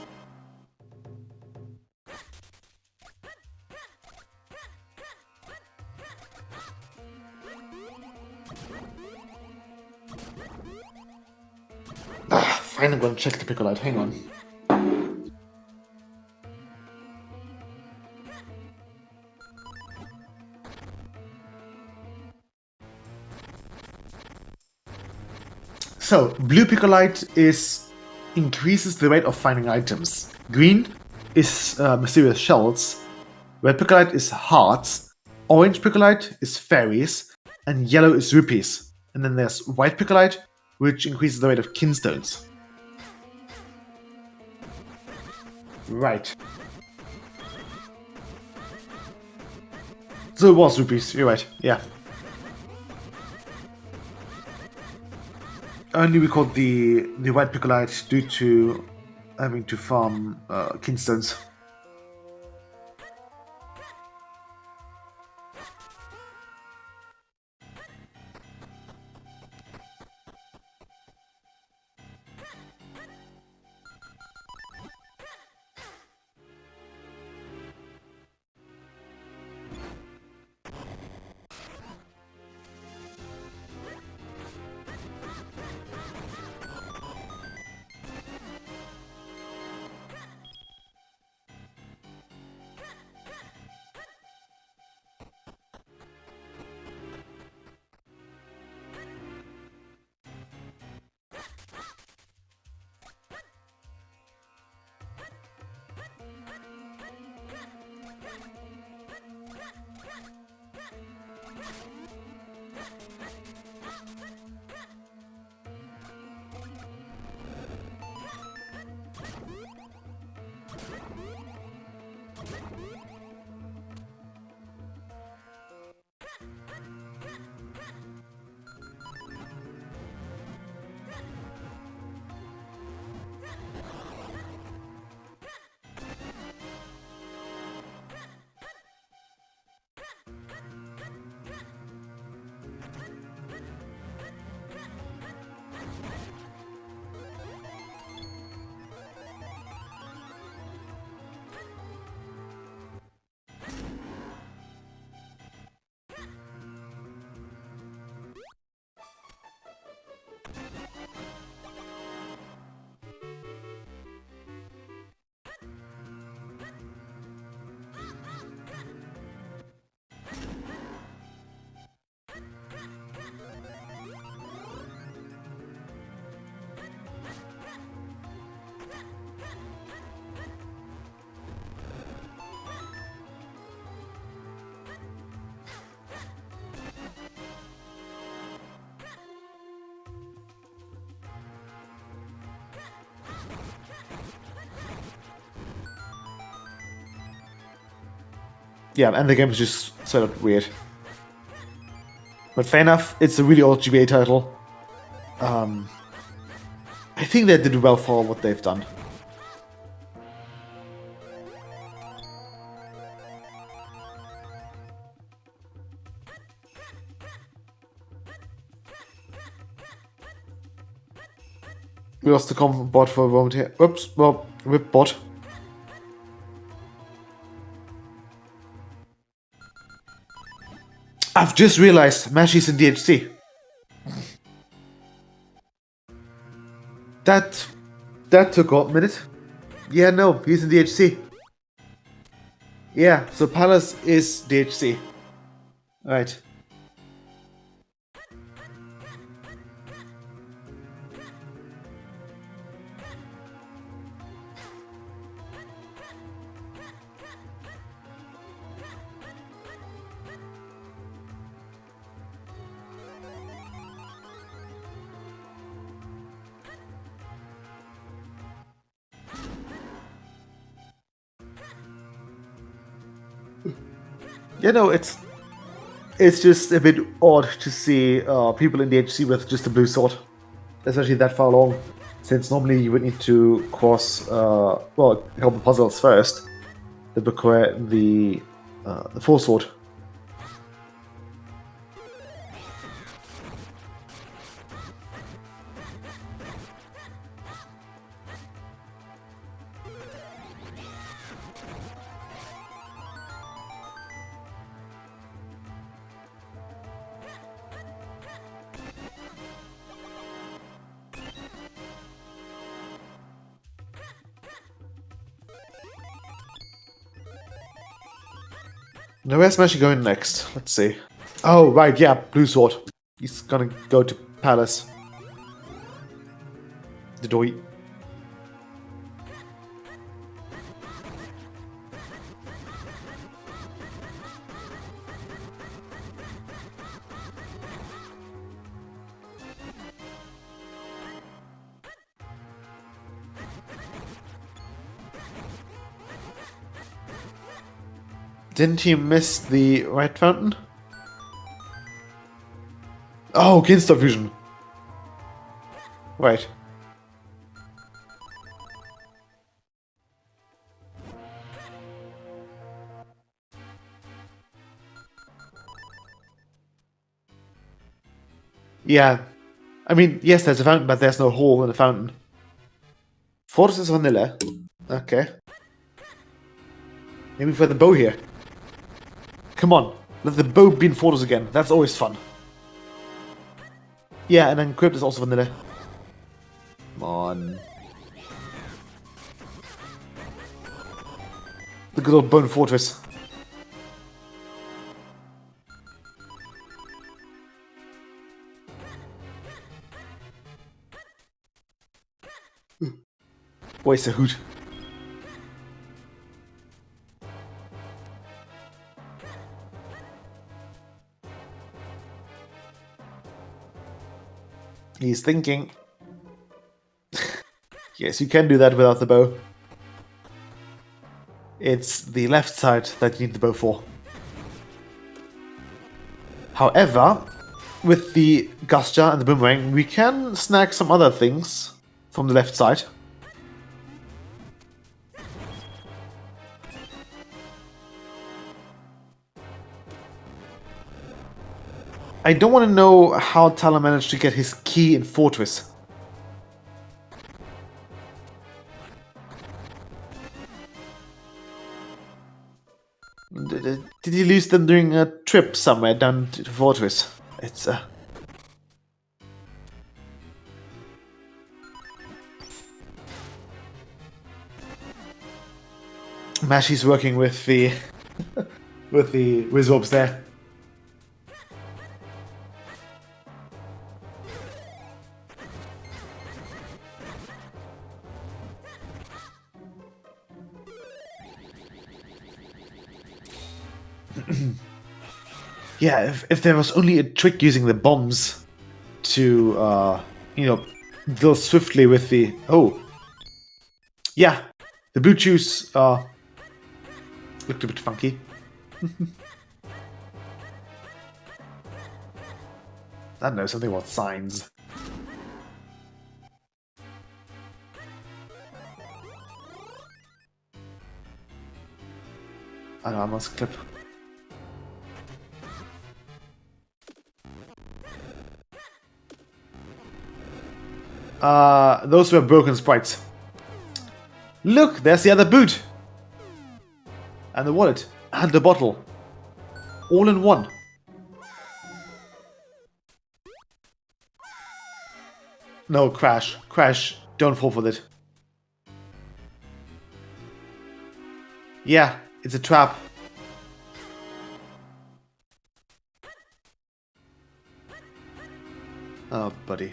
Fine, I'm gonna check the picolite. Hang on. So, blue picolite increases the rate of finding items. Green is mysterious shells. Red picolite is hearts. orange Picolite is fairies, and yellow is rupees. And then there's white Picolite, which increases the rate of kinstones. Right. So it was rupees, you're right, yeah. Only we called the white Picolite due to having to farm kinstones. Yeah, and the game is just sort of weird. But fair enough, it's a really old GBA title. I think they did well for what they've done. We lost the comp bot for a moment here. Oops, well, rip bot. I've just realized Mashi's in DHC. That took a minute. Yeah, no, he's in DHC. Yeah, so Palace is DHC. Right. You know, it's just a bit odd to see people in the HC with just a blue sword, especially that far along, since normally you would need to cross well, a couple puzzles first that require the full sword. Now where's Mashi going next? Let's see. Oh, right, yeah, blue sword. He's gonna go to Palace. The door. Didn't he miss the right fountain? Oh, Kinstar Fusion. Right. Yeah. I mean, yes, there's a fountain, but there's no hole in the fountain. Fortress is vanilla. Okay. Maybe for the bow here. Come on. Let the bow be in Fortress again. That's always fun. Yeah, and then Crypt is also vanilla. Come on. The good old Bone Fortress. Where's a hoot? He's thinking. Yes, you can do that without the bow. It's the left side that you need the bow for. However, with the Gustia and the Boomerang, we can snag some other things from the left side. I don't want to know how Talon managed to get his key in Fortress. Did he lose them during a trip somewhere down to the Fortress? It's Mashy's working with the with the Wizards there. Yeah, if there was only a trick using the bombs to, deal swiftly with the... Oh. Yeah, the blue juice looked a bit funky. I don't know, something about signs. I know, I must clip. Those were broken sprites. Look, there's the other boot! And the wallet. And the bottle. All in one. No, Crash. Crash, don't fall for that. Yeah, it's a trap. Oh, buddy.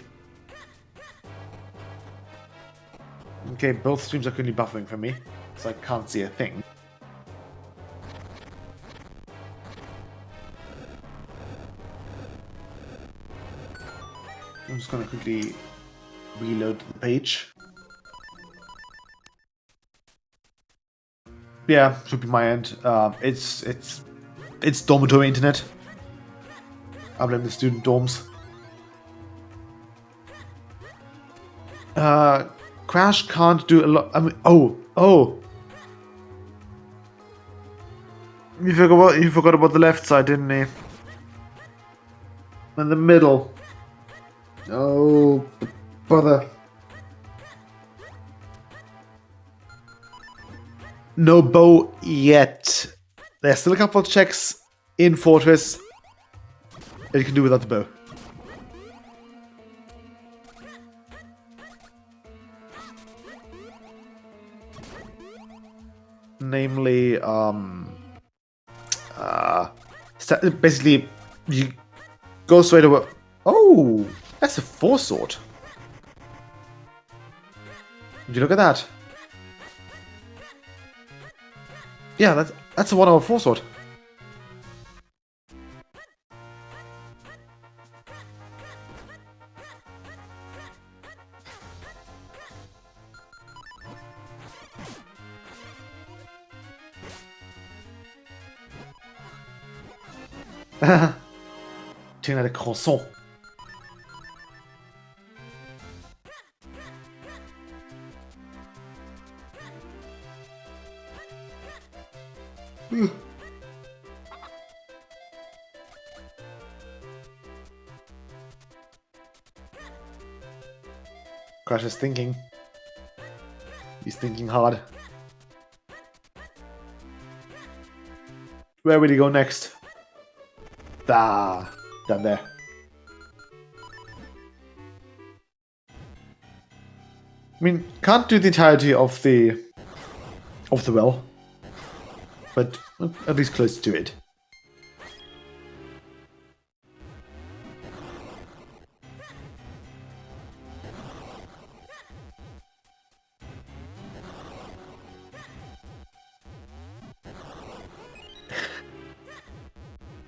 Okay, both streams are currently buffering for me, so I can't see a thing. I'm just gonna quickly reload the page. Yeah, should be my end. It's dormitory internet. I blame the student dorms. Crash can't do a lot. I mean, oh! You forgot about the left side, didn't he? In the middle. Oh, bother. No bow yet. There's still a couple of checks in Fortress that you can do without the bow. Namely, basically, you go straight away. Oh, that's a 4-sword. Would you look at that? Yeah, that's a 1-hour 4-sword. Tiens, des croissants. Crash is thinking. He's thinking hard. Where will he go next? Down there. I mean, can't do the entirety of the well, but at least close to it.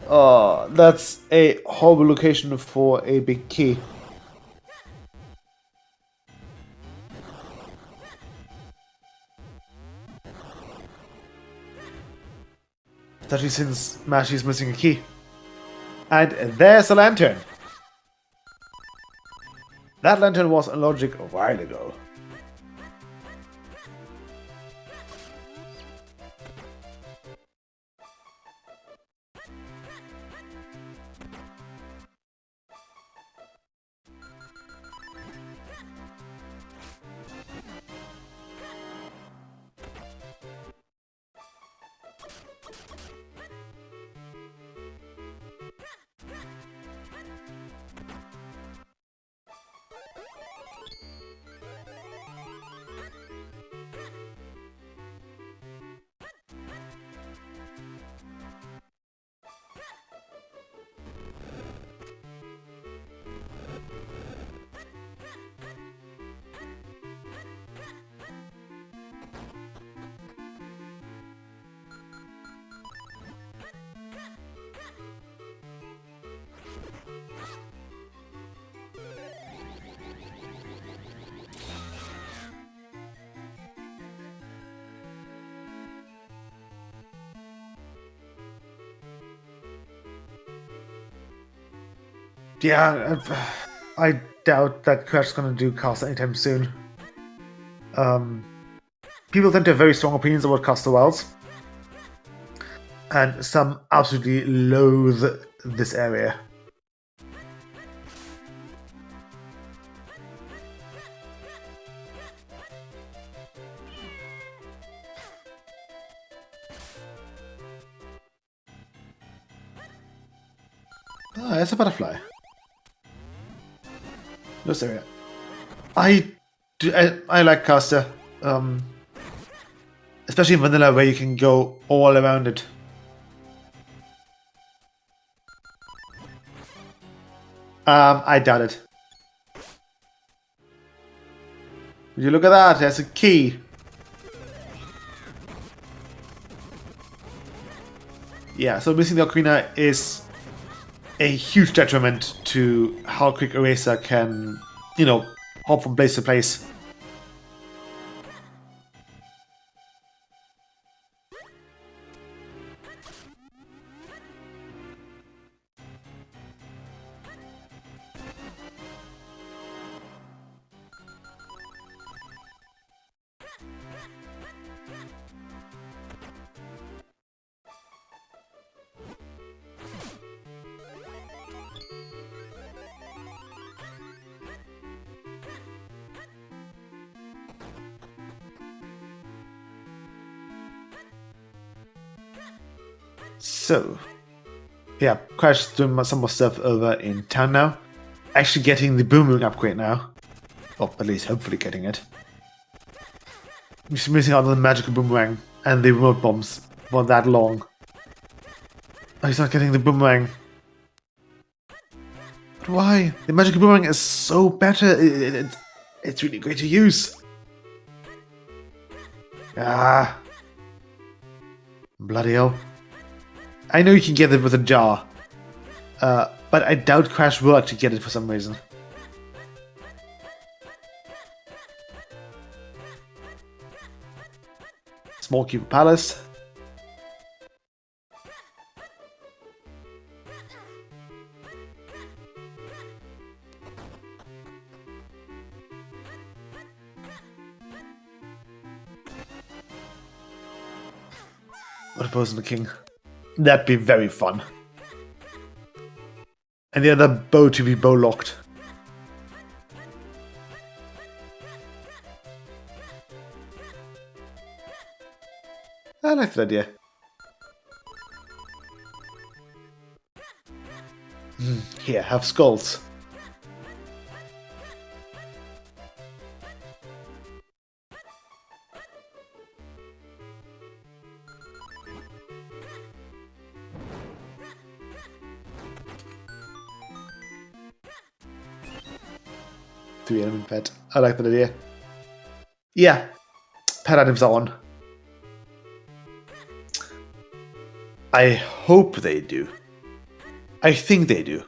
Oh, that's a horrible location for a big key. Especially since Mashi's missing a key. And there's a lantern. That lantern was on logic a while ago. Yeah, I doubt that Crash is gonna do cast anytime soon. People tend to have very strong opinions about Caster Wilds, and some absolutely loathe this area. Ah, it's a butterfly. This area. I like Caster, especially in vanilla where you can go all around it. I doubt it. Would you look at that? There's a key. Yeah, so missing the ocarina is a huge detriment to how quick Eraser can, hop from place to place. So, yeah, Crash is doing some more stuff over in town now. Actually getting the boomerang upgrade now. Or at least hopefully getting it. He's missing out on the magical boomerang and the road bombs for that long. Oh, he's not getting the boomerang. But why? The magical boomerang is so better. It's really great to use. Ah. Bloody hell. I know you can get it with a jar. But I doubt Crash will actually get it for some reason. Small Cube Palace. opposing the king. That'd be very fun. And the other bow to be bow locked. I like that idea. Here, have skulls. Three-element pet. I like that idea. Yeah, pet items are on. I hope they do. I think they do.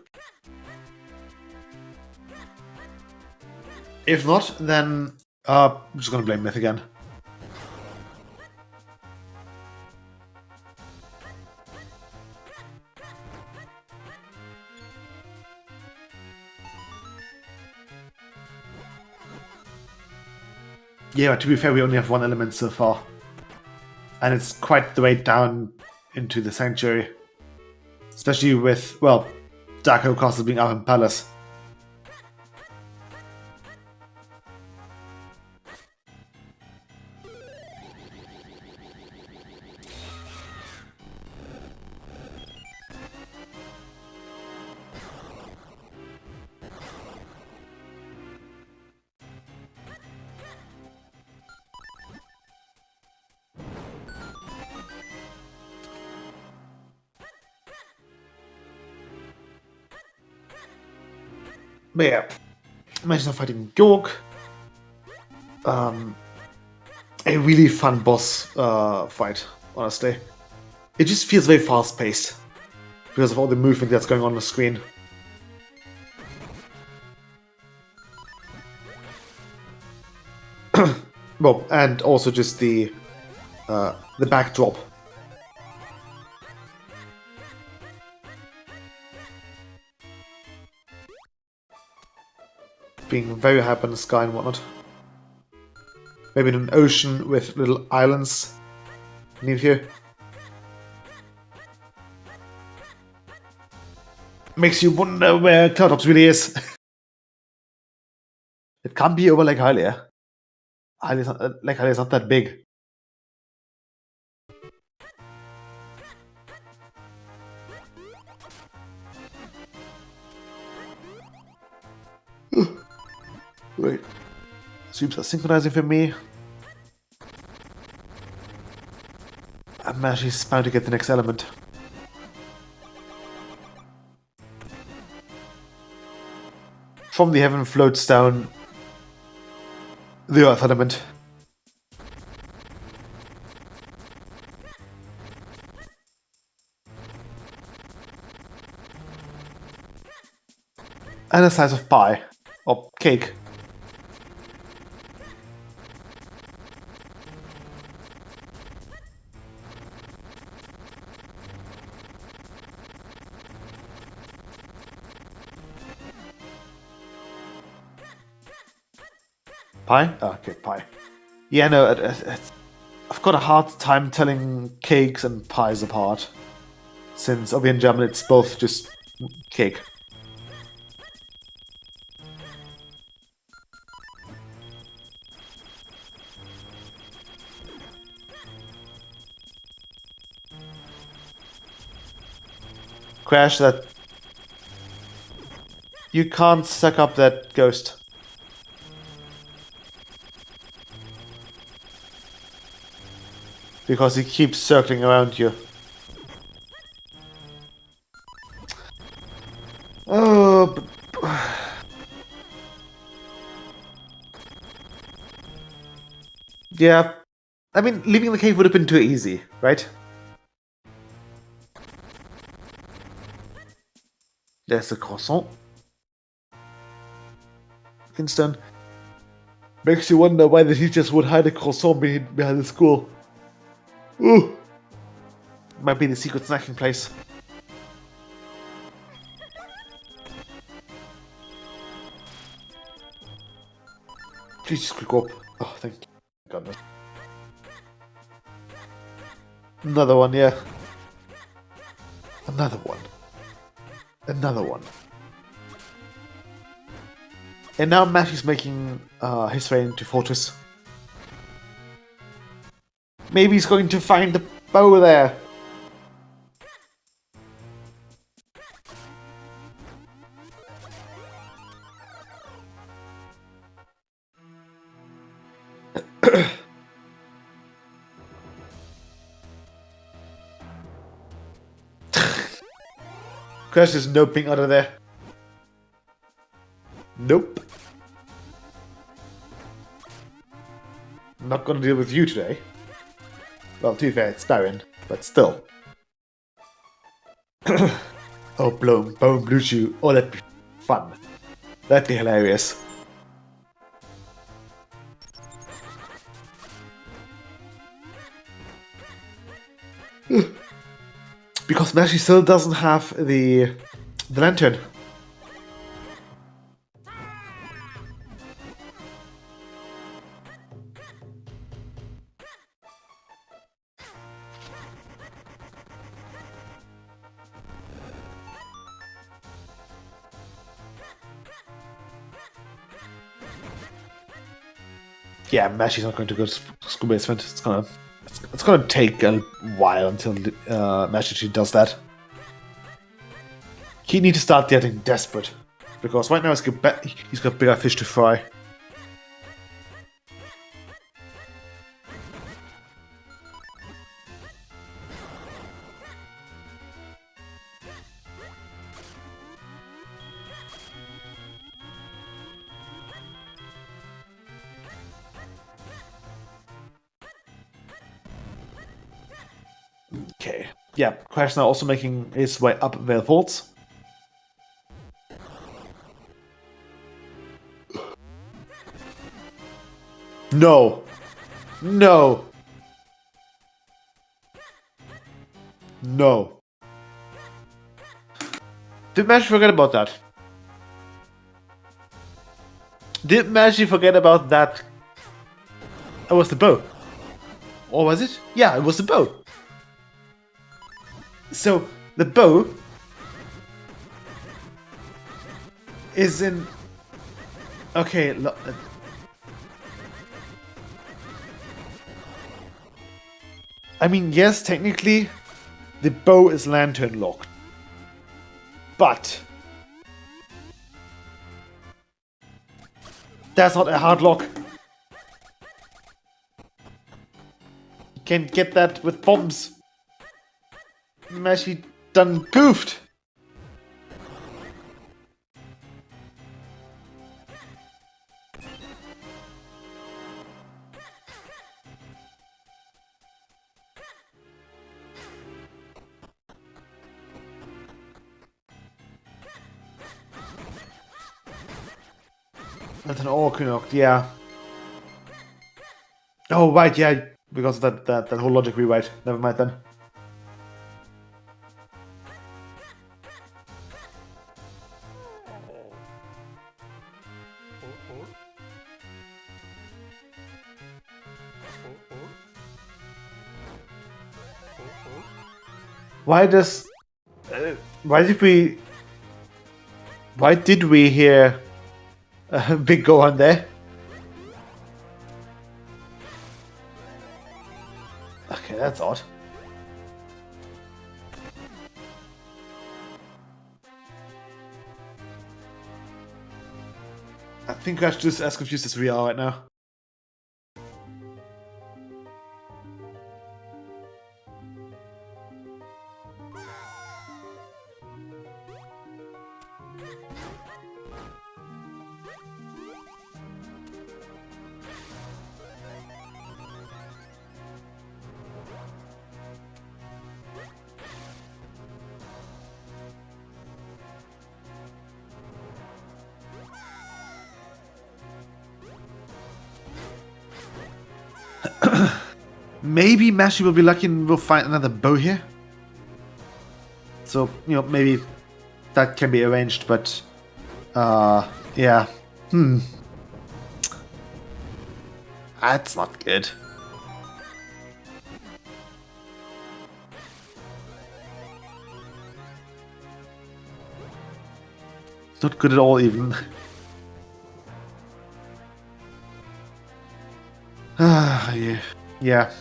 If not, then I'm just gonna blame Myth again. Yeah, but to be fair, we only have one element so far. And it's quite the way down into the Sanctuary. Especially with, well, Darko Castle being up in Palace. But yeah, imagine fighting York. A really fun boss fight, honestly. It just feels very fast-paced because of all the movement that's going on the screen. Well, and also just the backdrop. Being very high up in the sky and whatnot. Maybe in an ocean with little islands beneath you. Makes you wonder where Cloudtops really is. It can't be over Lake Hylia. Lake Hylia is not that big. Wait. Streams are synchronizing for me. I'm actually bound to get the next element. From the heaven floats down the earth element. And a slice of pie. Or cake. Pie? Oh, okay, pie. Yeah, no, I've got a hard time telling cakes and pies apart. Since over in German it's both just cake. Crash, that... You can't suck up that ghost. Because he keeps circling around you. Oh, yeah. I mean, leaving the cave would have been too easy, right? There's the croissant. Kingston. Makes you wonder why the teachers would hide a croissant behind the school. Ooh. Might be the secret snacking place. Please just quick up. Oh, thank goodness. Another one, yeah. Another one. Another one. And now Mash is making his way into Fortress. Maybe he's going to find the bow there. Crash is noping out of there. Nope. Not gonna deal with you today. Well, to be fair, it's Baron, but still. Oh, Bone Blue Chew. Oh, that'd be fun. That'd be hilarious. Because Mashy still doesn't have the lantern. Yeah, Mashy's not going to go to school basement. It's gonna take a while until Mash actually does that. He needs to start getting desperate, because right now he's got bigger fish to fry. Okay. Yeah, Crash now also making his way up Vale Vaults. No! No! No. Did Mash forget about that? Did Mash forget about that? It was the bow. Or was it? Yeah, it was the bow. So, the bow is in... Okay, I mean, yes, technically, the bow is lantern locked. But... that's not a hard lock. You can't get that with bombs. Mashy done goofed. That's an Orkunok, yeah. Oh right, yeah, because of that whole logic rewrite. Never mind then. Why did we hear a big go on there? Okay, that's odd. I think I'm just as confused as we are right now. Maybe Mashy will be lucky and we'll find another bow here. So, you know, maybe that can be arranged, but... yeah. That's not good. It's not good at all, even. Yeah. Yeah.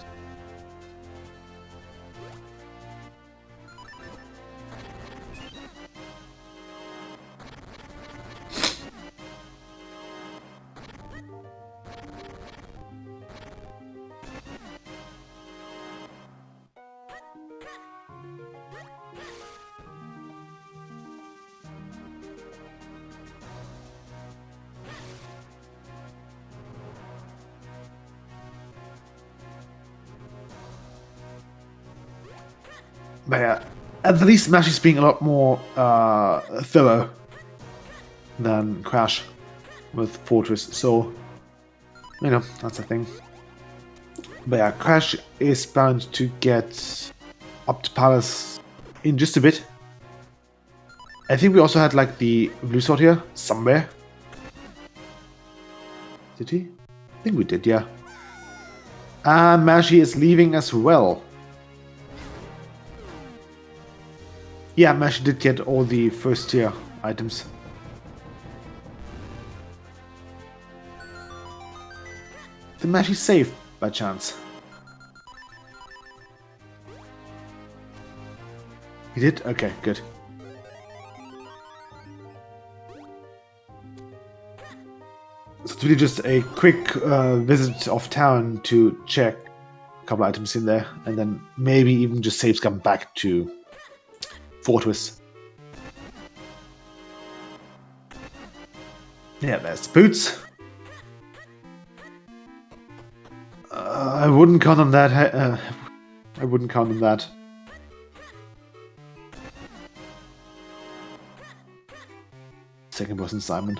But yeah, at least Smash is being a lot more thorough than Crash with Fortress, so you know, that's a thing. But yeah, Crash is bound to get up to Palace in just a bit. I think we also had like the blue sword here somewhere. Did he? I think we did, yeah. And Mashi is leaving as well. Yeah, Mashi did get all the first tier items. Did Mashi save by chance? He did? Okay, good. So it's really just a quick visit of town to check a couple items in there, and then maybe even just save scum back to Fortress. Yeah, there's the boots. I wouldn't count on that. I wouldn't count on that. Second person Simon.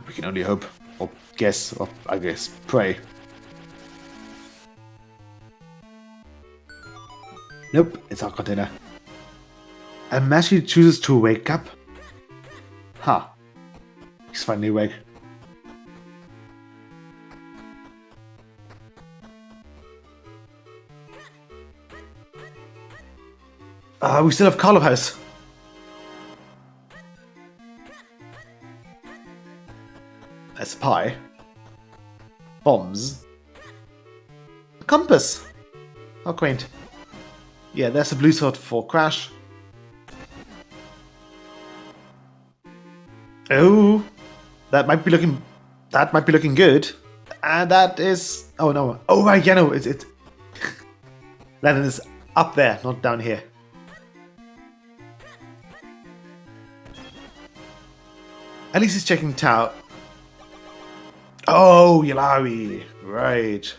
We can only hope, or guess, or I guess pray. Nope, it's our container. And Mashi chooses to wake up. Huh. He's finally awake. We still have Carlo House. That's pie. Bombs. A compass. How quaint. Yeah, there's a blue sword for Crash. Oh, that might be looking good. And that is, oh no, oh right, yeah, no, it's that is up there, not down here. At least he's checking Tao. Oh, Yalawi, right.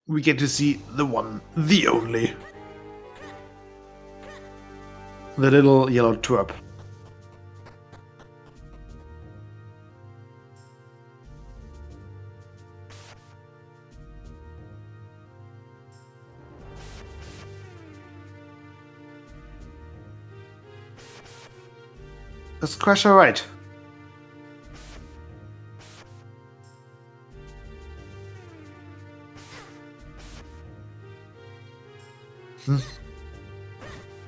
We get to see the one, the only. The little yellow twerp. Is Crash alright?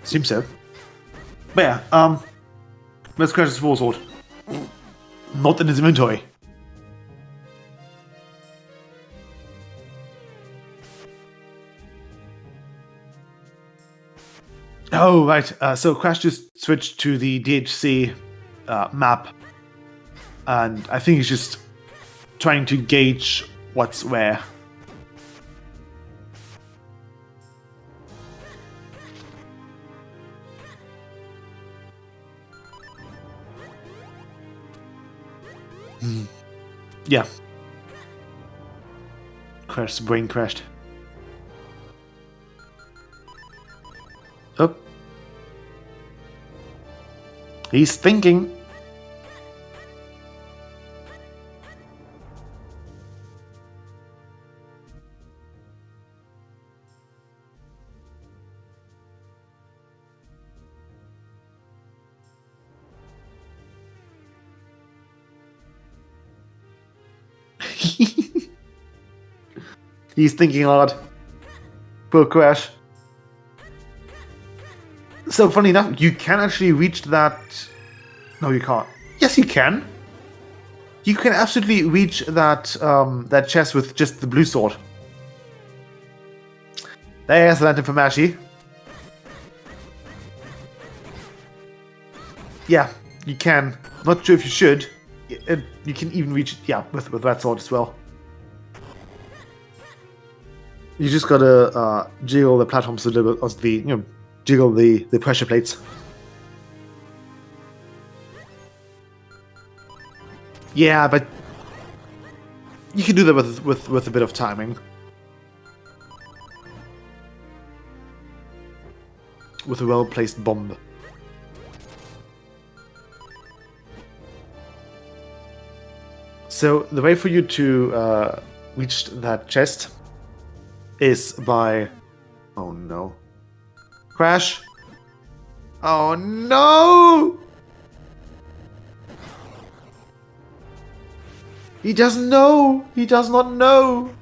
Seems so. But yeah, let's Crash's War Sword. Not in his inventory. Oh, right. So Crash just switched to the DHC map. And I think he's just trying to gauge what's where. Yeah. Crash's brain crashed. Oh. He's thinking. He's thinking a lot. Poor Crash. So funny enough, you can actually reach that. No, you can't. Yes, you can. You can absolutely reach that that chest with just the blue sword. There's the lantern for Mashi. Yeah, you can. Not sure if you should. You can even reach it, yeah, with that sword as well. You just gotta jiggle the platforms a little bit, or jiggle the pressure plates. Yeah, but you can do that with a bit of timing. With a well-placed bomb. So the way for you to reach that chest is by... Oh no. Crash! Oh no! He doesn't know! He does not know!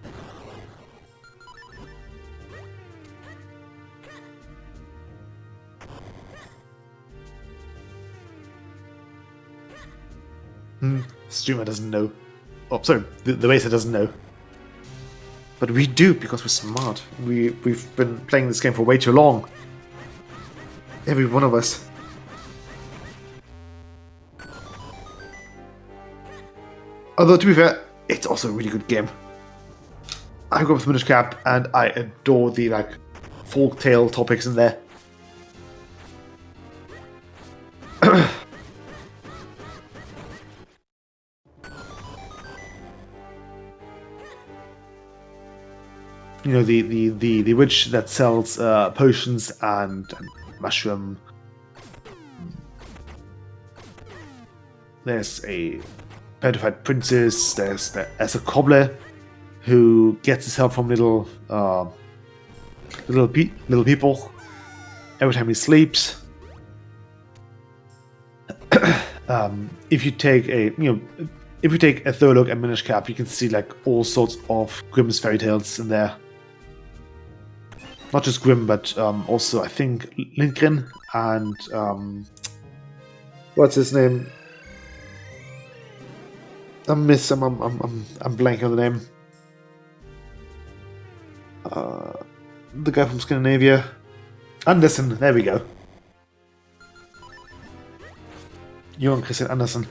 Streamer doesn't know. Oh, sorry, the racer doesn't know. But we do, because we're smart. We've been playing this game for way too long. Every one of us. Although, to be fair, it's also a really good game. I grew up with Minish Cap, and I adore the, folktale topics in there. You know, the witch that sells potions and mushroom. There's a petrified princess. There's a cobbler who gets his help from little people every time he sleeps. If you take a third look at Minish Cap, you can see all sorts of Grimm's fairy tales in there. Not just Grimm, but also I think Lindgren and what's his name? I'm blanking on the name. The guy from Scandinavia, Andersen. There we go. Johan Christian Andersen.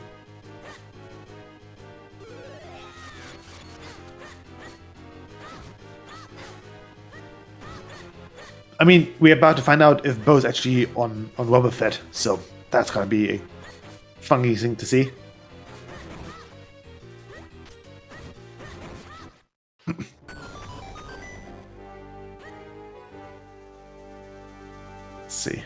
I mean, we're about to find out if Bo's actually on Boba Fett, so that's gonna be a funny thing to see. Let's see.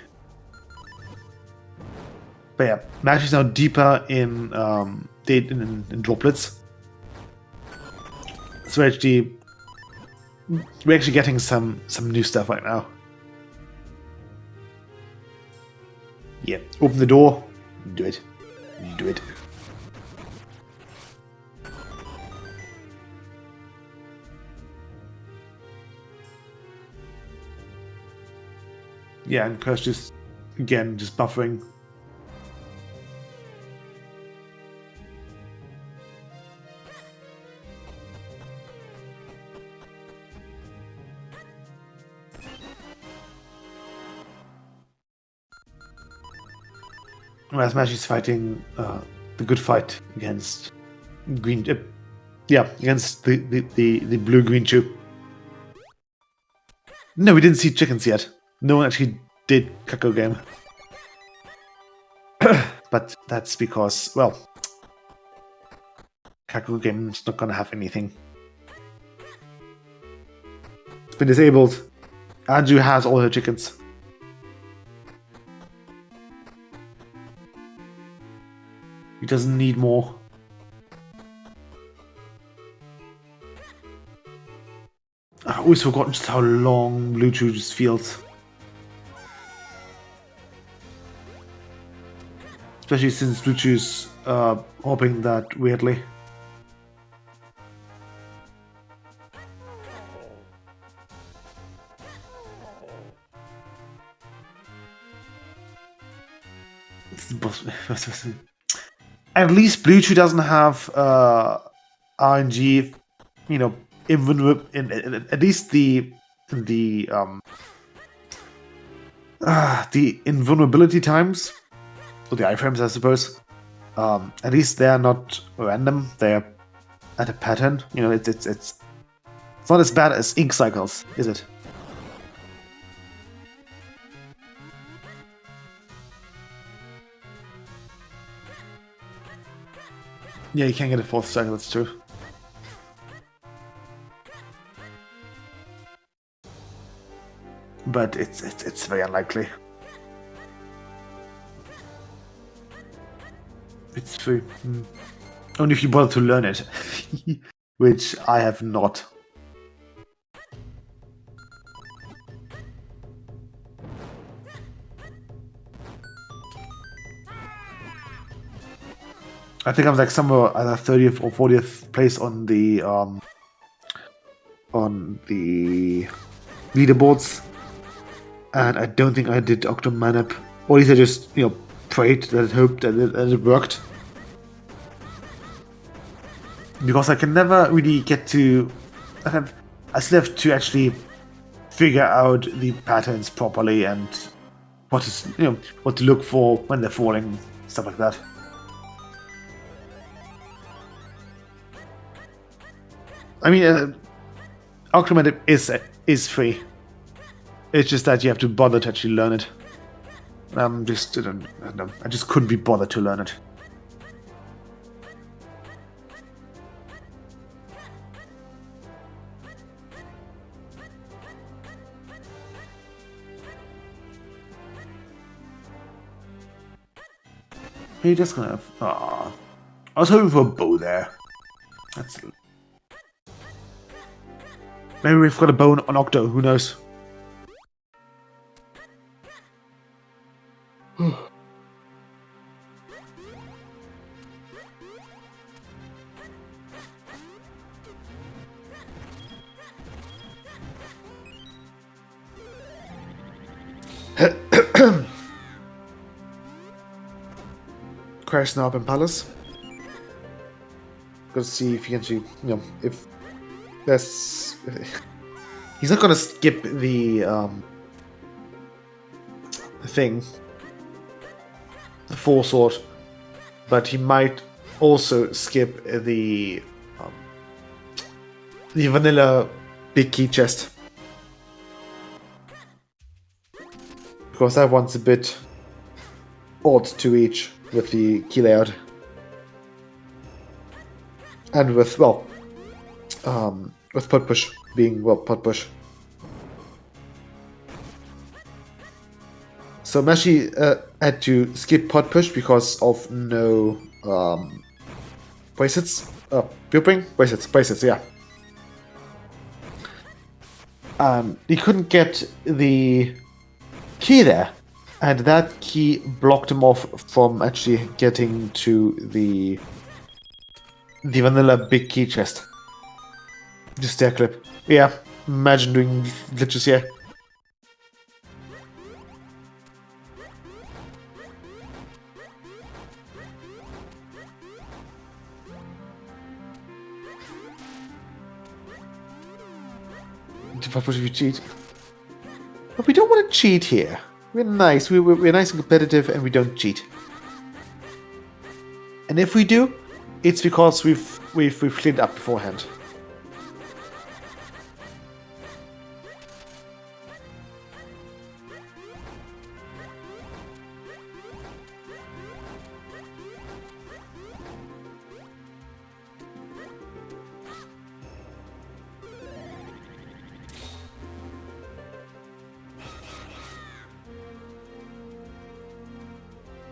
But yeah, Mash is now deeper in droplets. So we're actually getting some new stuff right now. Yeah, open the door. Do it. Do it. Yeah, and Curse just buffering. Whereas Mash is fighting the good fight against green. Against the blue-green tube. No, we didn't see chickens yet. No one actually did Kako game. But that's because, well, Kako game's not gonna have anything. It's been disabled. Anju has all her chickens. He doesn't need more. I always forgotten just how long Blue Chew just feels. Especially since Blue Chew's hopping that weirdly. At least Blue Chew doesn't have RNG, invulnerable. At least the invulnerability times, or the iframes, I suppose. At least they are not random. They are at a pattern. It's not as bad as ink cycles, is it? Yeah, you can get a fourth cycle. That's true. But it's very unlikely. It's true. Only if you bother to learn it, which I have not. I think I'm like somewhere either 30th or 40th place on the leaderboards, and I don't think I did Octo Manip, or at least I just prayed that it hoped that it worked, because I can never really get to. I still have to actually figure out the patterns properly and what to look for when they're falling, stuff like that. I mean, Octomanip is free. It's just that you have to bother to actually learn it. I just couldn't be bothered to learn it. He just gonna have. I was hoping for a bow there. That's. Maybe we've got a bone on Octo, who knows? Crash now up in Palace. Gotta see if he can actually, if there's. He's not gonna skip the thing, the Four Sword, but he might also skip the vanilla big key chest, because that one's a bit odd to reach with the key layout, and with pot push being pot push. So Mashi had to skip pot push because of no bracelets. Bracelets, yeah. He couldn't get the key there, and that key blocked him off from actually getting to the vanilla big key chest. Just stair clip. Yeah, imagine doing glitches here. What if you cheat? But we don't want to cheat here. We're nice. We're nice and competitive, and we don't cheat. And if we do, it's because we've cleaned up beforehand.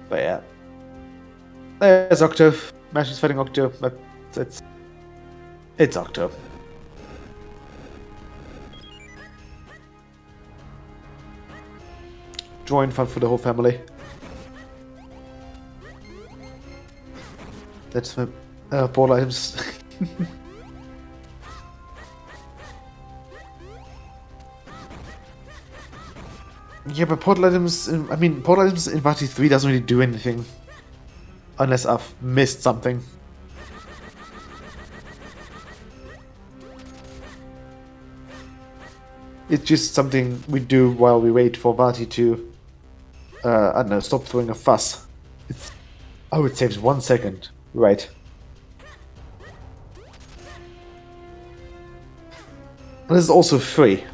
But yeah. There's Octo. Mash is fighting Octo, but it's Octo. Join fun for the whole family. That's my ball items. Yeah, but portal items. Portal items in Vati 3 doesn't really do anything, unless I've missed something. It's just something we do while we wait for Vati to, I don't know, stop throwing a fuss. Oh, it saves 1 second. Right. And this is also free.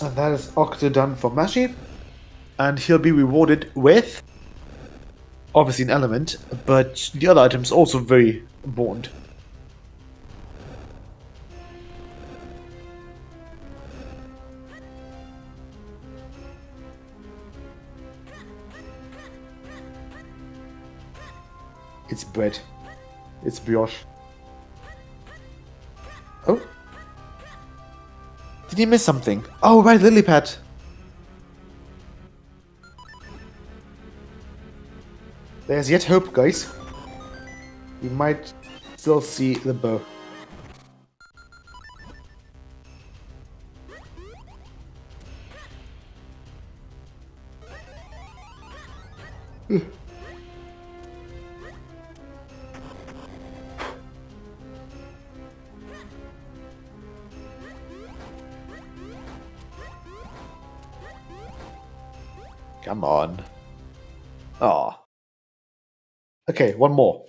And that is Octa done for Mashi. And he'll be rewarded with, obviously, an element, but the other items also very important. It's bread. It's brioche. Oh? Did he miss something? Oh, right, lily pad. There's yet hope, guys. We might still see the bow. Come on. Aw. Okay, one more.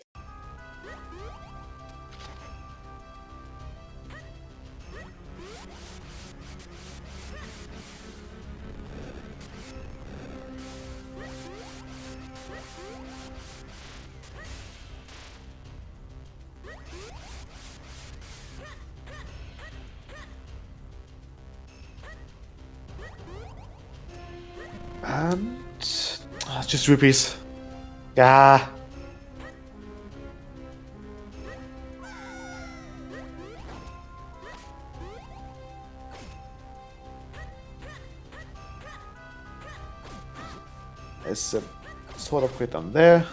And just rupees. Ah. There's a sword upgrade on there.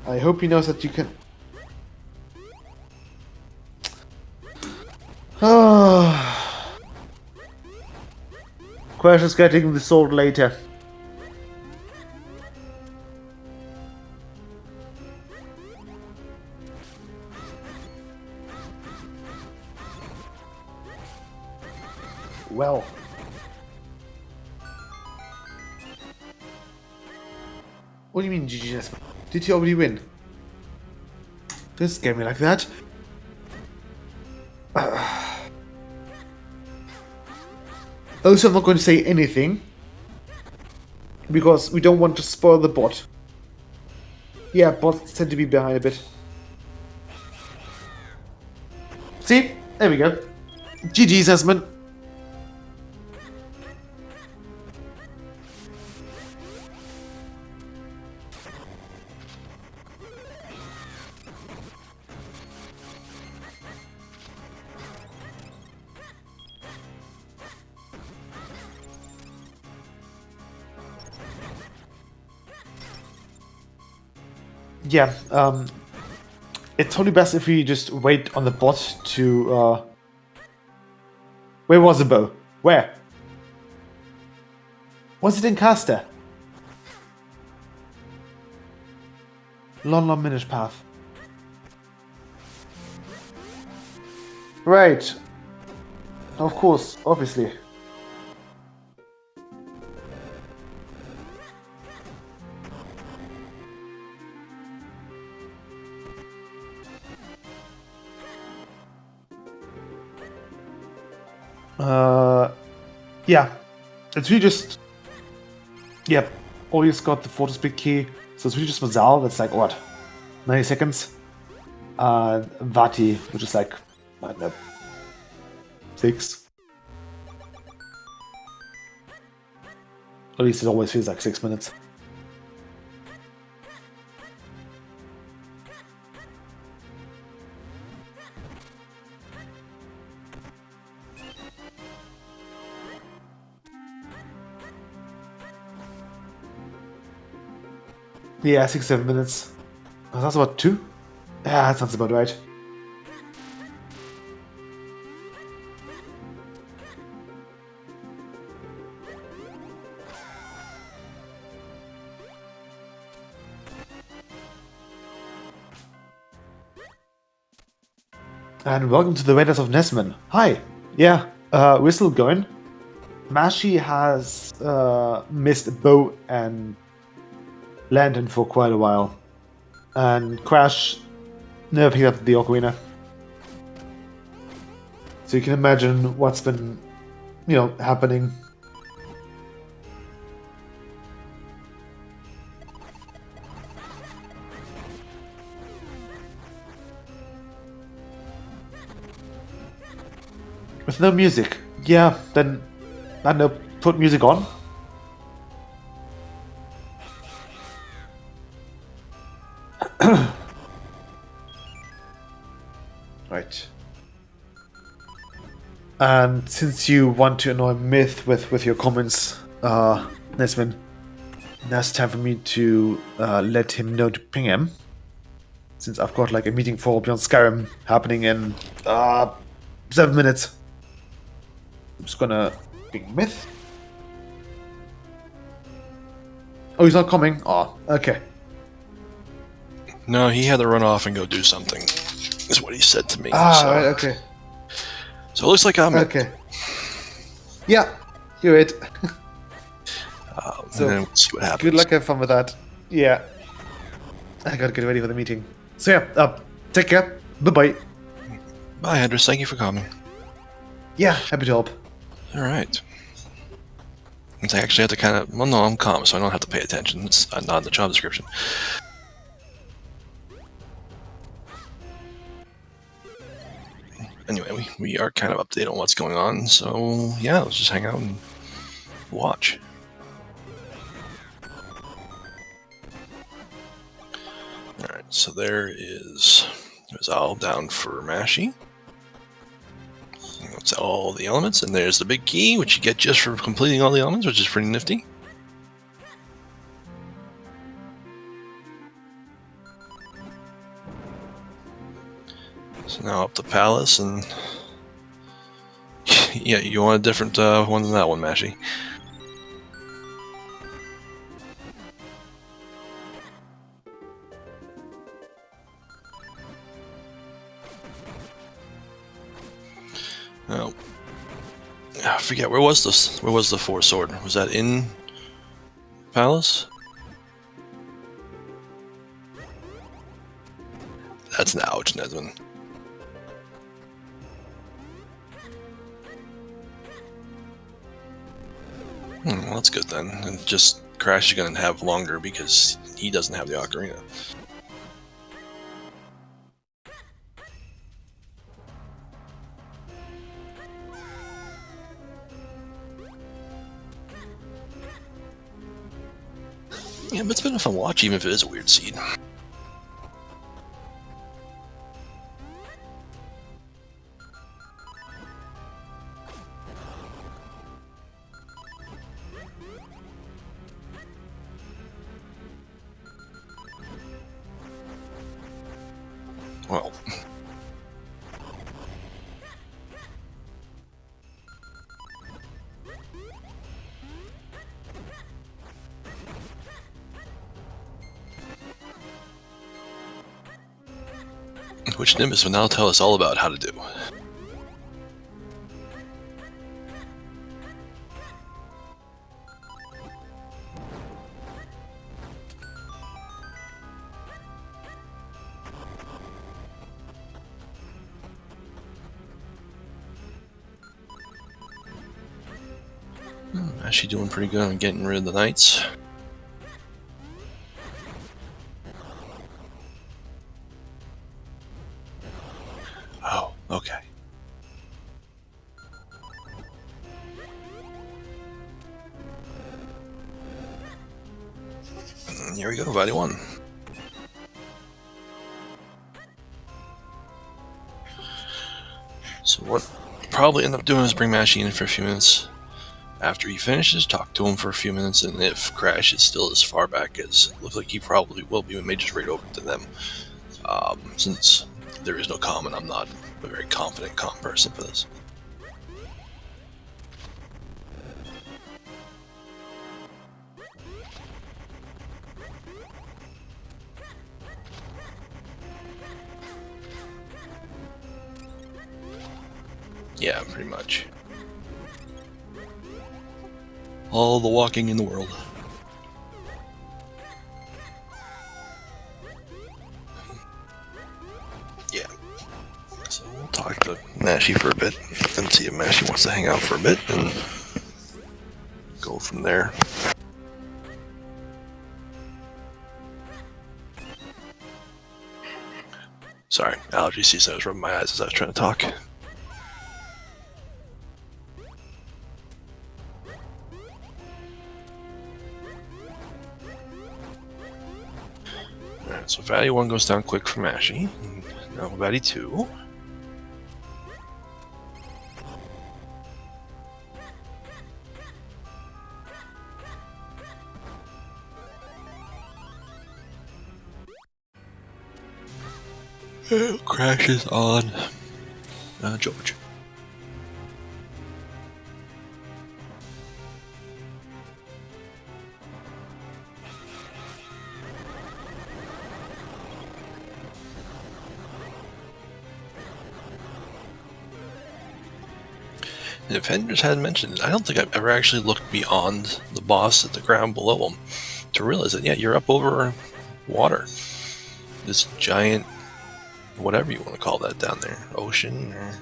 I hope he knows that you can. Crash is getting the sword later. Well. What do you mean, GG? Did he already win? Don't scare me like that. Also, I'm not going to say anything, because we don't want to spoil the bot. Yeah, bots tend to be behind a bit. See? There we go. GG's, Asmund. Yeah, it's probably best if we just wait on the bot to, Where was the bow? Where? Was it in caster? Long Minish path. Right. Of course, obviously. Yeah. It's really just... Yep. Always got the photo speed key. So it's really just Mazal, that's like, what? 90 seconds? Vati, which is like, I don't know, 6. At least it always feels like 6 minutes. Yeah, 6-7 minutes. Oh, that's about 2? Yeah, that sounds about right. And welcome to the Raiders of Nesman. Hi. Yeah, we're still going. Mashi has missed Bo and Landon for quite a while. And Crash never picked up the ocarina. So you can imagine what's been, happening. With no music. Yeah, then I don't know, put music on. Right. And since you want to annoy Myth with your comments, Nesman, now it's time for me to let him know to ping him. Since I've got like a meeting for Beyond Skyrim happening in 7 minutes. I'm just gonna ping Myth. Oh, he's not coming? Oh, okay. No, he had to run off and go do something, is what he said to me. Right, okay. So it looks like I'm okay. Yeah, you're it. So, and then we'll see what happens. Good luck, have fun with that. Yeah. I gotta get ready for the meeting. So yeah, take care. Bye-bye. Bye, Hendrix. Thank you for coming. Yeah, happy to help. Alright. I actually have to kind of... Well, no, I'm calm, so I don't have to pay attention. It's not in the job description. Anyway, we are kind of updated on what's going on, so yeah, let's just hang out and watch. Alright, so there is resolve down for Mashi. That's all the elements, and there's the big key, which you get just for completing all the elements, which is pretty nifty. So now up to Palace, and yeah, you want a different one than that one, Mashi. Oh, I forget, where was this? Where was the Four Sword? Was that in Palace? That's an ouch, Nesman. Well, that's good then. And just Crash is going to have longer because he doesn't have the ocarina. Yeah, but it's been a fun watch, even if it is a weird seed. Well. Which Nimbus will now tell us all about how to do. Actually doing pretty good on getting rid of the knights. Oh, okay. Here we go, value 1. So what we'll probably end up doing is bring Mashy in for a few minutes. After he finishes, talk to him for a few minutes, and if Crash is still as far back as it looks like he probably will be, we may just raid over to them. Since there is no comm, and I'm not a very confident comm person for this. Yeah, pretty much. All the walking in the world. Yeah. So we'll talk to Mashy for a bit and see if Mashy wants to hang out for a bit and go from there. Sorry, allergy season. I was rubbing my eyes as I was trying to talk. Alright, so value 1 goes down quick for Mashy. Now value 2. Crashes on George. And if Henders hadn't mentioned it, I don't think I've ever actually looked beyond the boss at the ground below him to realize that, yeah, you're up over water. This giant, whatever you want to call that down there, ocean or...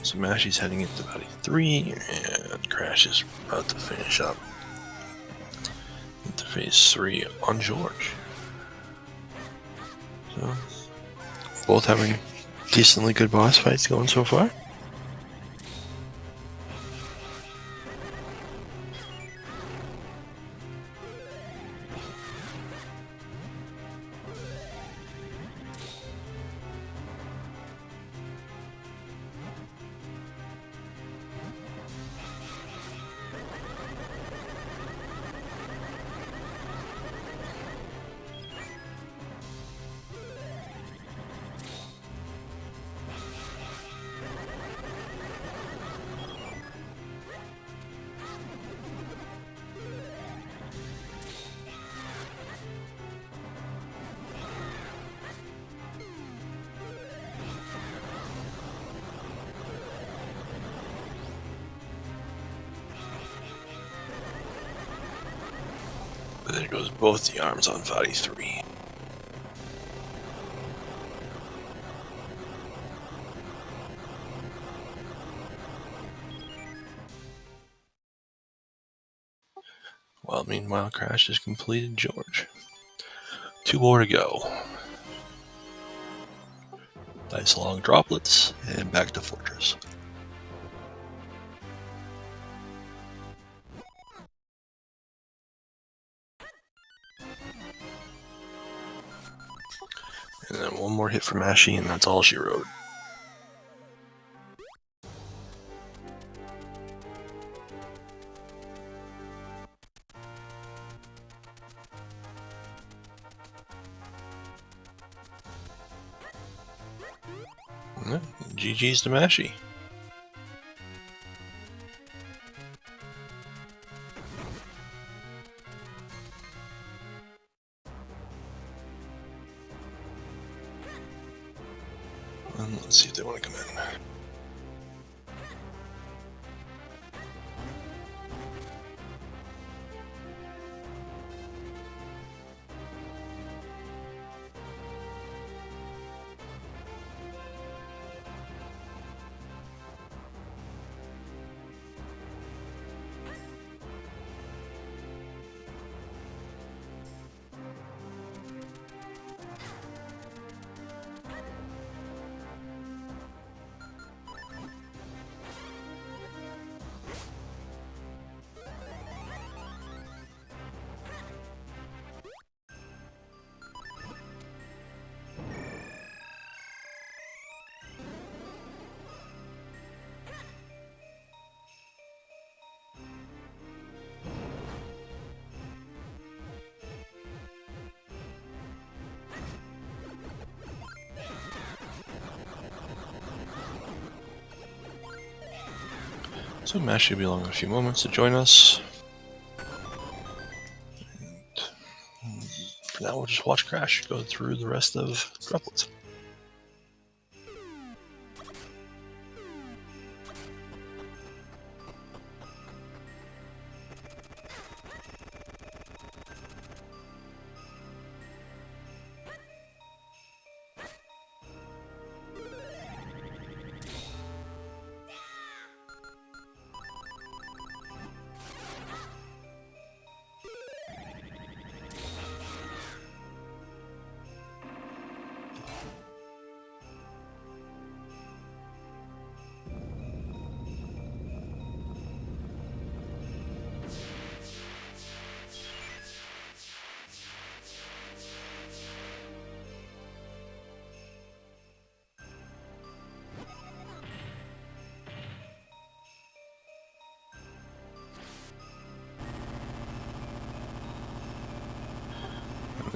So Mashy's heading into value 3, and Crash is about to finish up into phase 3 on George. So, both having decently good boss fights going so far. But there goes both the arms on value 3. Well, meanwhile, Crash has completed George. 2 more to go. Nice long droplets, and back to Fortress. And then one more hit for Mashy, and that's all she wrote. GG's to Mashy. Let's see if they want to come in. So Mash should be along in a few moments to join us. And for now, we'll just watch Crash go through the rest of Droplets.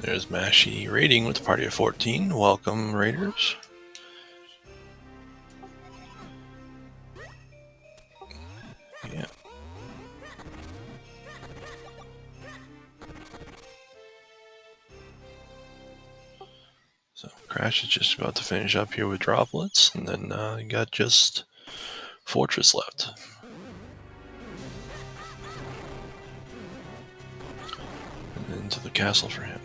There's Mashy raiding with a party of 14. Welcome, raiders. Yeah. So Crash is just about to finish up here with Droplets, and then you got just Fortress left. And then to the castle for him.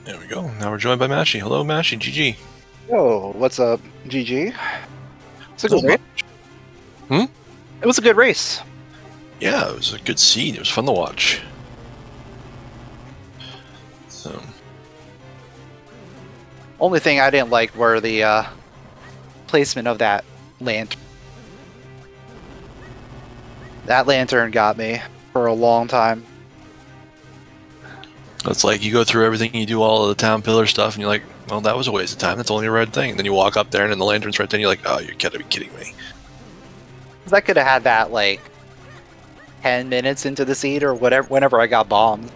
There we go. Now we're joined by Mashy. Hello, Mashy. GG. Yo, what's up, GG? It's a good race. Hmm? It was a good race. Yeah, it was a good scene. It was fun to watch. So, Only thing I didn't like were the placement of that lantern. That lantern got me for a long time. it's like you go through everything, you do all of the town pillar stuff, and you're like, well, that was a waste of time. That's only a red thing. And then you walk up there, and then the lantern's right there, and you're like, oh, you gotta be kidding me. 'Cause I could have had that like 10 minutes into the seed or whatever. Whenever I got bombed,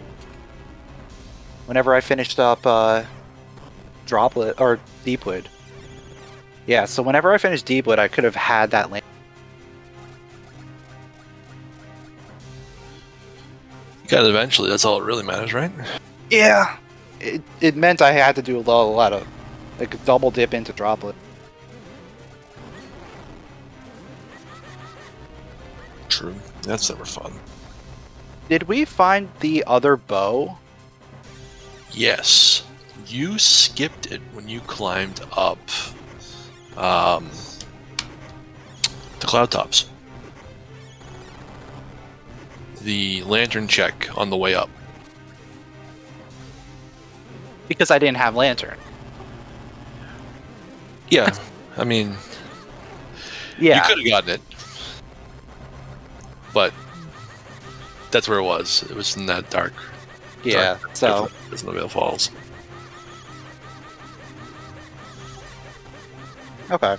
whenever I finished up Droplet or Deepwood. Yeah, so whenever I finished Deepwood, I could have had that lantern. You got it eventually. That's all that really matters, right? Yeah, it meant I had to do a lot of like double dip into Droplet. True. That's never fun. Did we find the other bow? Yes. You skipped it when you climbed up the cloud tops. The lantern check on the way up. Because I didn't have lantern. Yeah. I mean, Yeah. you could have gotten it. But that's where it was. It was in that dark. Yeah. So It's in the Vale Falls. okay.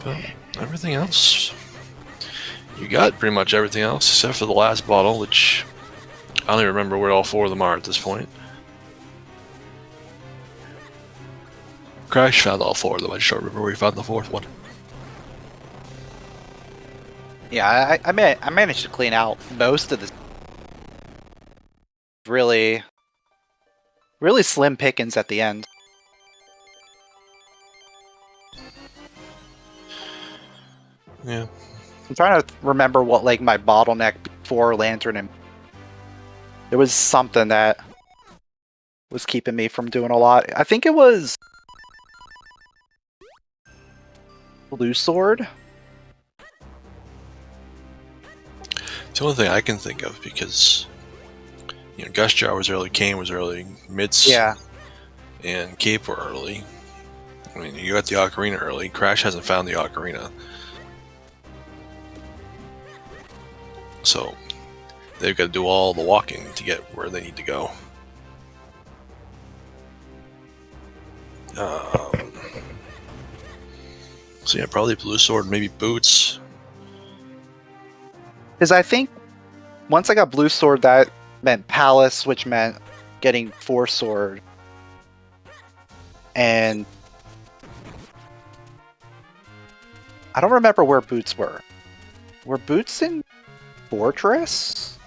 But everything else, you got pretty much everything else except for the last bottle, which I don't even remember where all four of them are at this point. Crash found all four of them. I just don't remember where he found the fourth one. Yeah, I managed to clean out most of the really slim pickings at the end. Yeah. I'm trying to remember what like my bottleneck before lantern, and there was something that was keeping me from doing a lot. I think it was blue sword. It's the only thing I can think of because, you know, Gust Jar was early, Kane was early, Mitz and Cape were early. I mean, you got the Ocarina early. Crash hasn't found the Ocarina. So, they've got to do all the walking to get where they need to go. So yeah, probably blue sword, maybe boots. Because I think once I got blue sword, that meant palace, which meant getting 4 sword. And I don't remember where boots were. Were boots in fortress?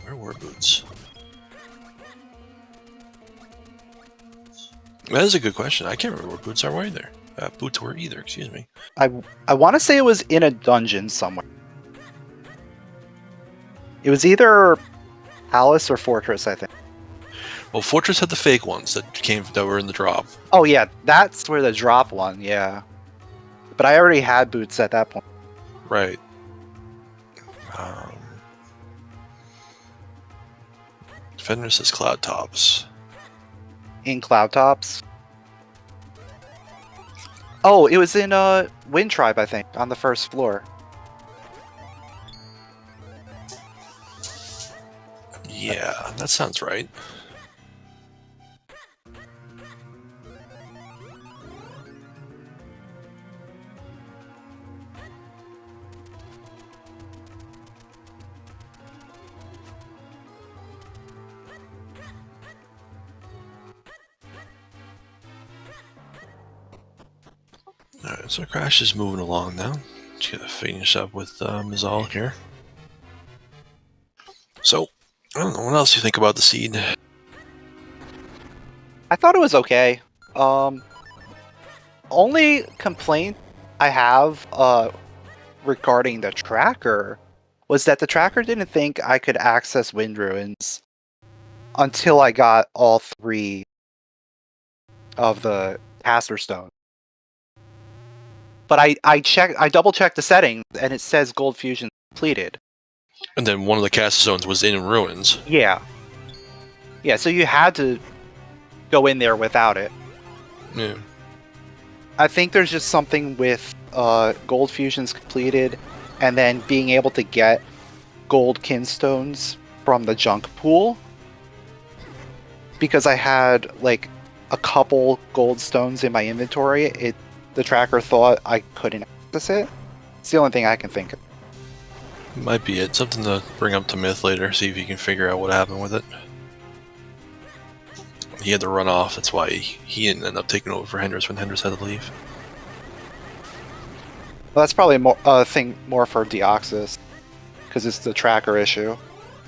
Where were boots? That is a good question. I can't remember where boots are either. Boots were either. Excuse me. I want to say it was in a dungeon somewhere. It was either palace or fortress, I think. Well, Fortress had the fake ones that were in the drop. Oh yeah, that's where the drop one. Yeah, but I already had boots at that point. Right. Defender says cloud tops. In Cloud Tops. Oh, it was in Wind Tribe, I think, on the first floor. Yeah, that sounds right. Alright, so Crash is moving along now. Just gotta finish up with Mizal here. So, I don't know, what else do you think about the seed? I thought it was okay. Only complaint I have regarding the tracker was that the tracker didn't think I could access Wind Ruins until I got all 3 of the Caster Stone. But I double checked the settings and it says Gold Fusion completed. And then one of the Caster Stones was in ruins. Yeah. Yeah, so you had to go in there without it. Yeah. I think there's just something with Gold Fusions completed and then being able to get gold kinstones from the junk pool. Because I had like a couple gold stones in my inventory, the tracker thought I couldn't access it. It's the only thing I can think of. Might be it. Something to bring up to Myth later, see if you can figure out what happened with it. He had to run off, that's why he didn't end up taking over for Hendrix when Hendrix had to leave. Well, that's probably a thing more for Deoxys, because it's the tracker issue,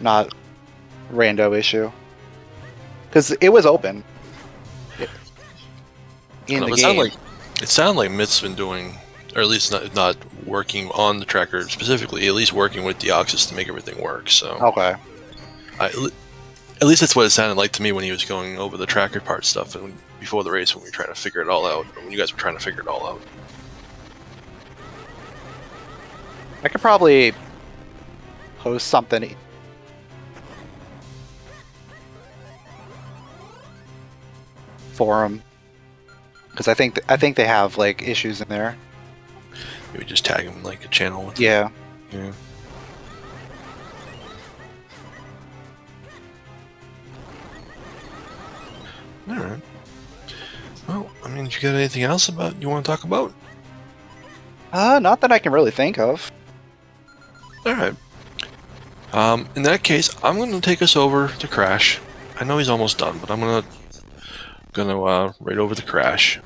not rando issue. Because it was open in the game. It sounded like Myth's been doing, or at least not working on the tracker specifically, at least working with Deoxys to make everything work. So Okay. At least that's what it sounded like to me when he was going over the tracker part stuff and before the race when we were trying to figure it all out, or when you guys were trying to figure it all out. I could probably post something for him, because I think they have like issues in there. Maybe just tag him like a channel. Yeah. Yeah. All right. Well, I mean, if you got anything else you want to talk about? Not that I can really think of. All right. In that case, I'm going to take us over to Crash. I know he's almost done, but I'm gonna right over to Crash.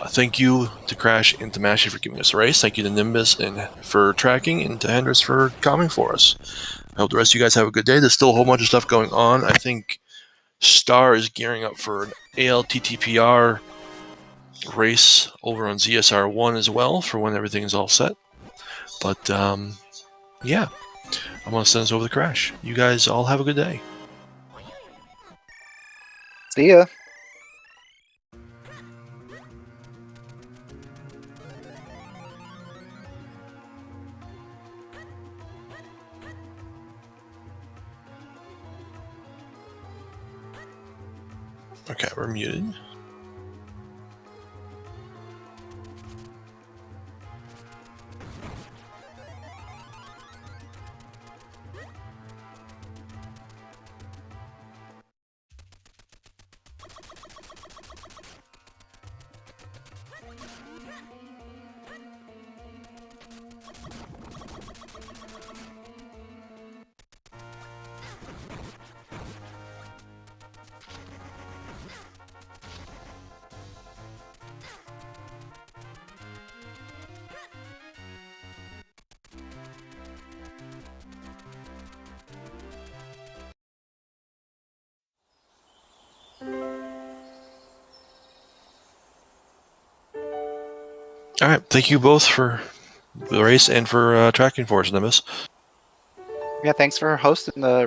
Thank you to Crash and to Mashy for giving us a race. Thank you to Nimbus and for tracking, and to Hendrix for coming for us. I hope the rest of you guys have a good day. There's still a whole bunch of stuff going on. I think Star is gearing up for an ALTTPR race over on ZSR1 as well for when everything's all set. But yeah, I'm going to send us over to Crash. You guys all have a good day. See ya. Okay, we're muted. All right. Thank you both for the race and for tracking for us, Nimbus. Yeah, thanks for hosting the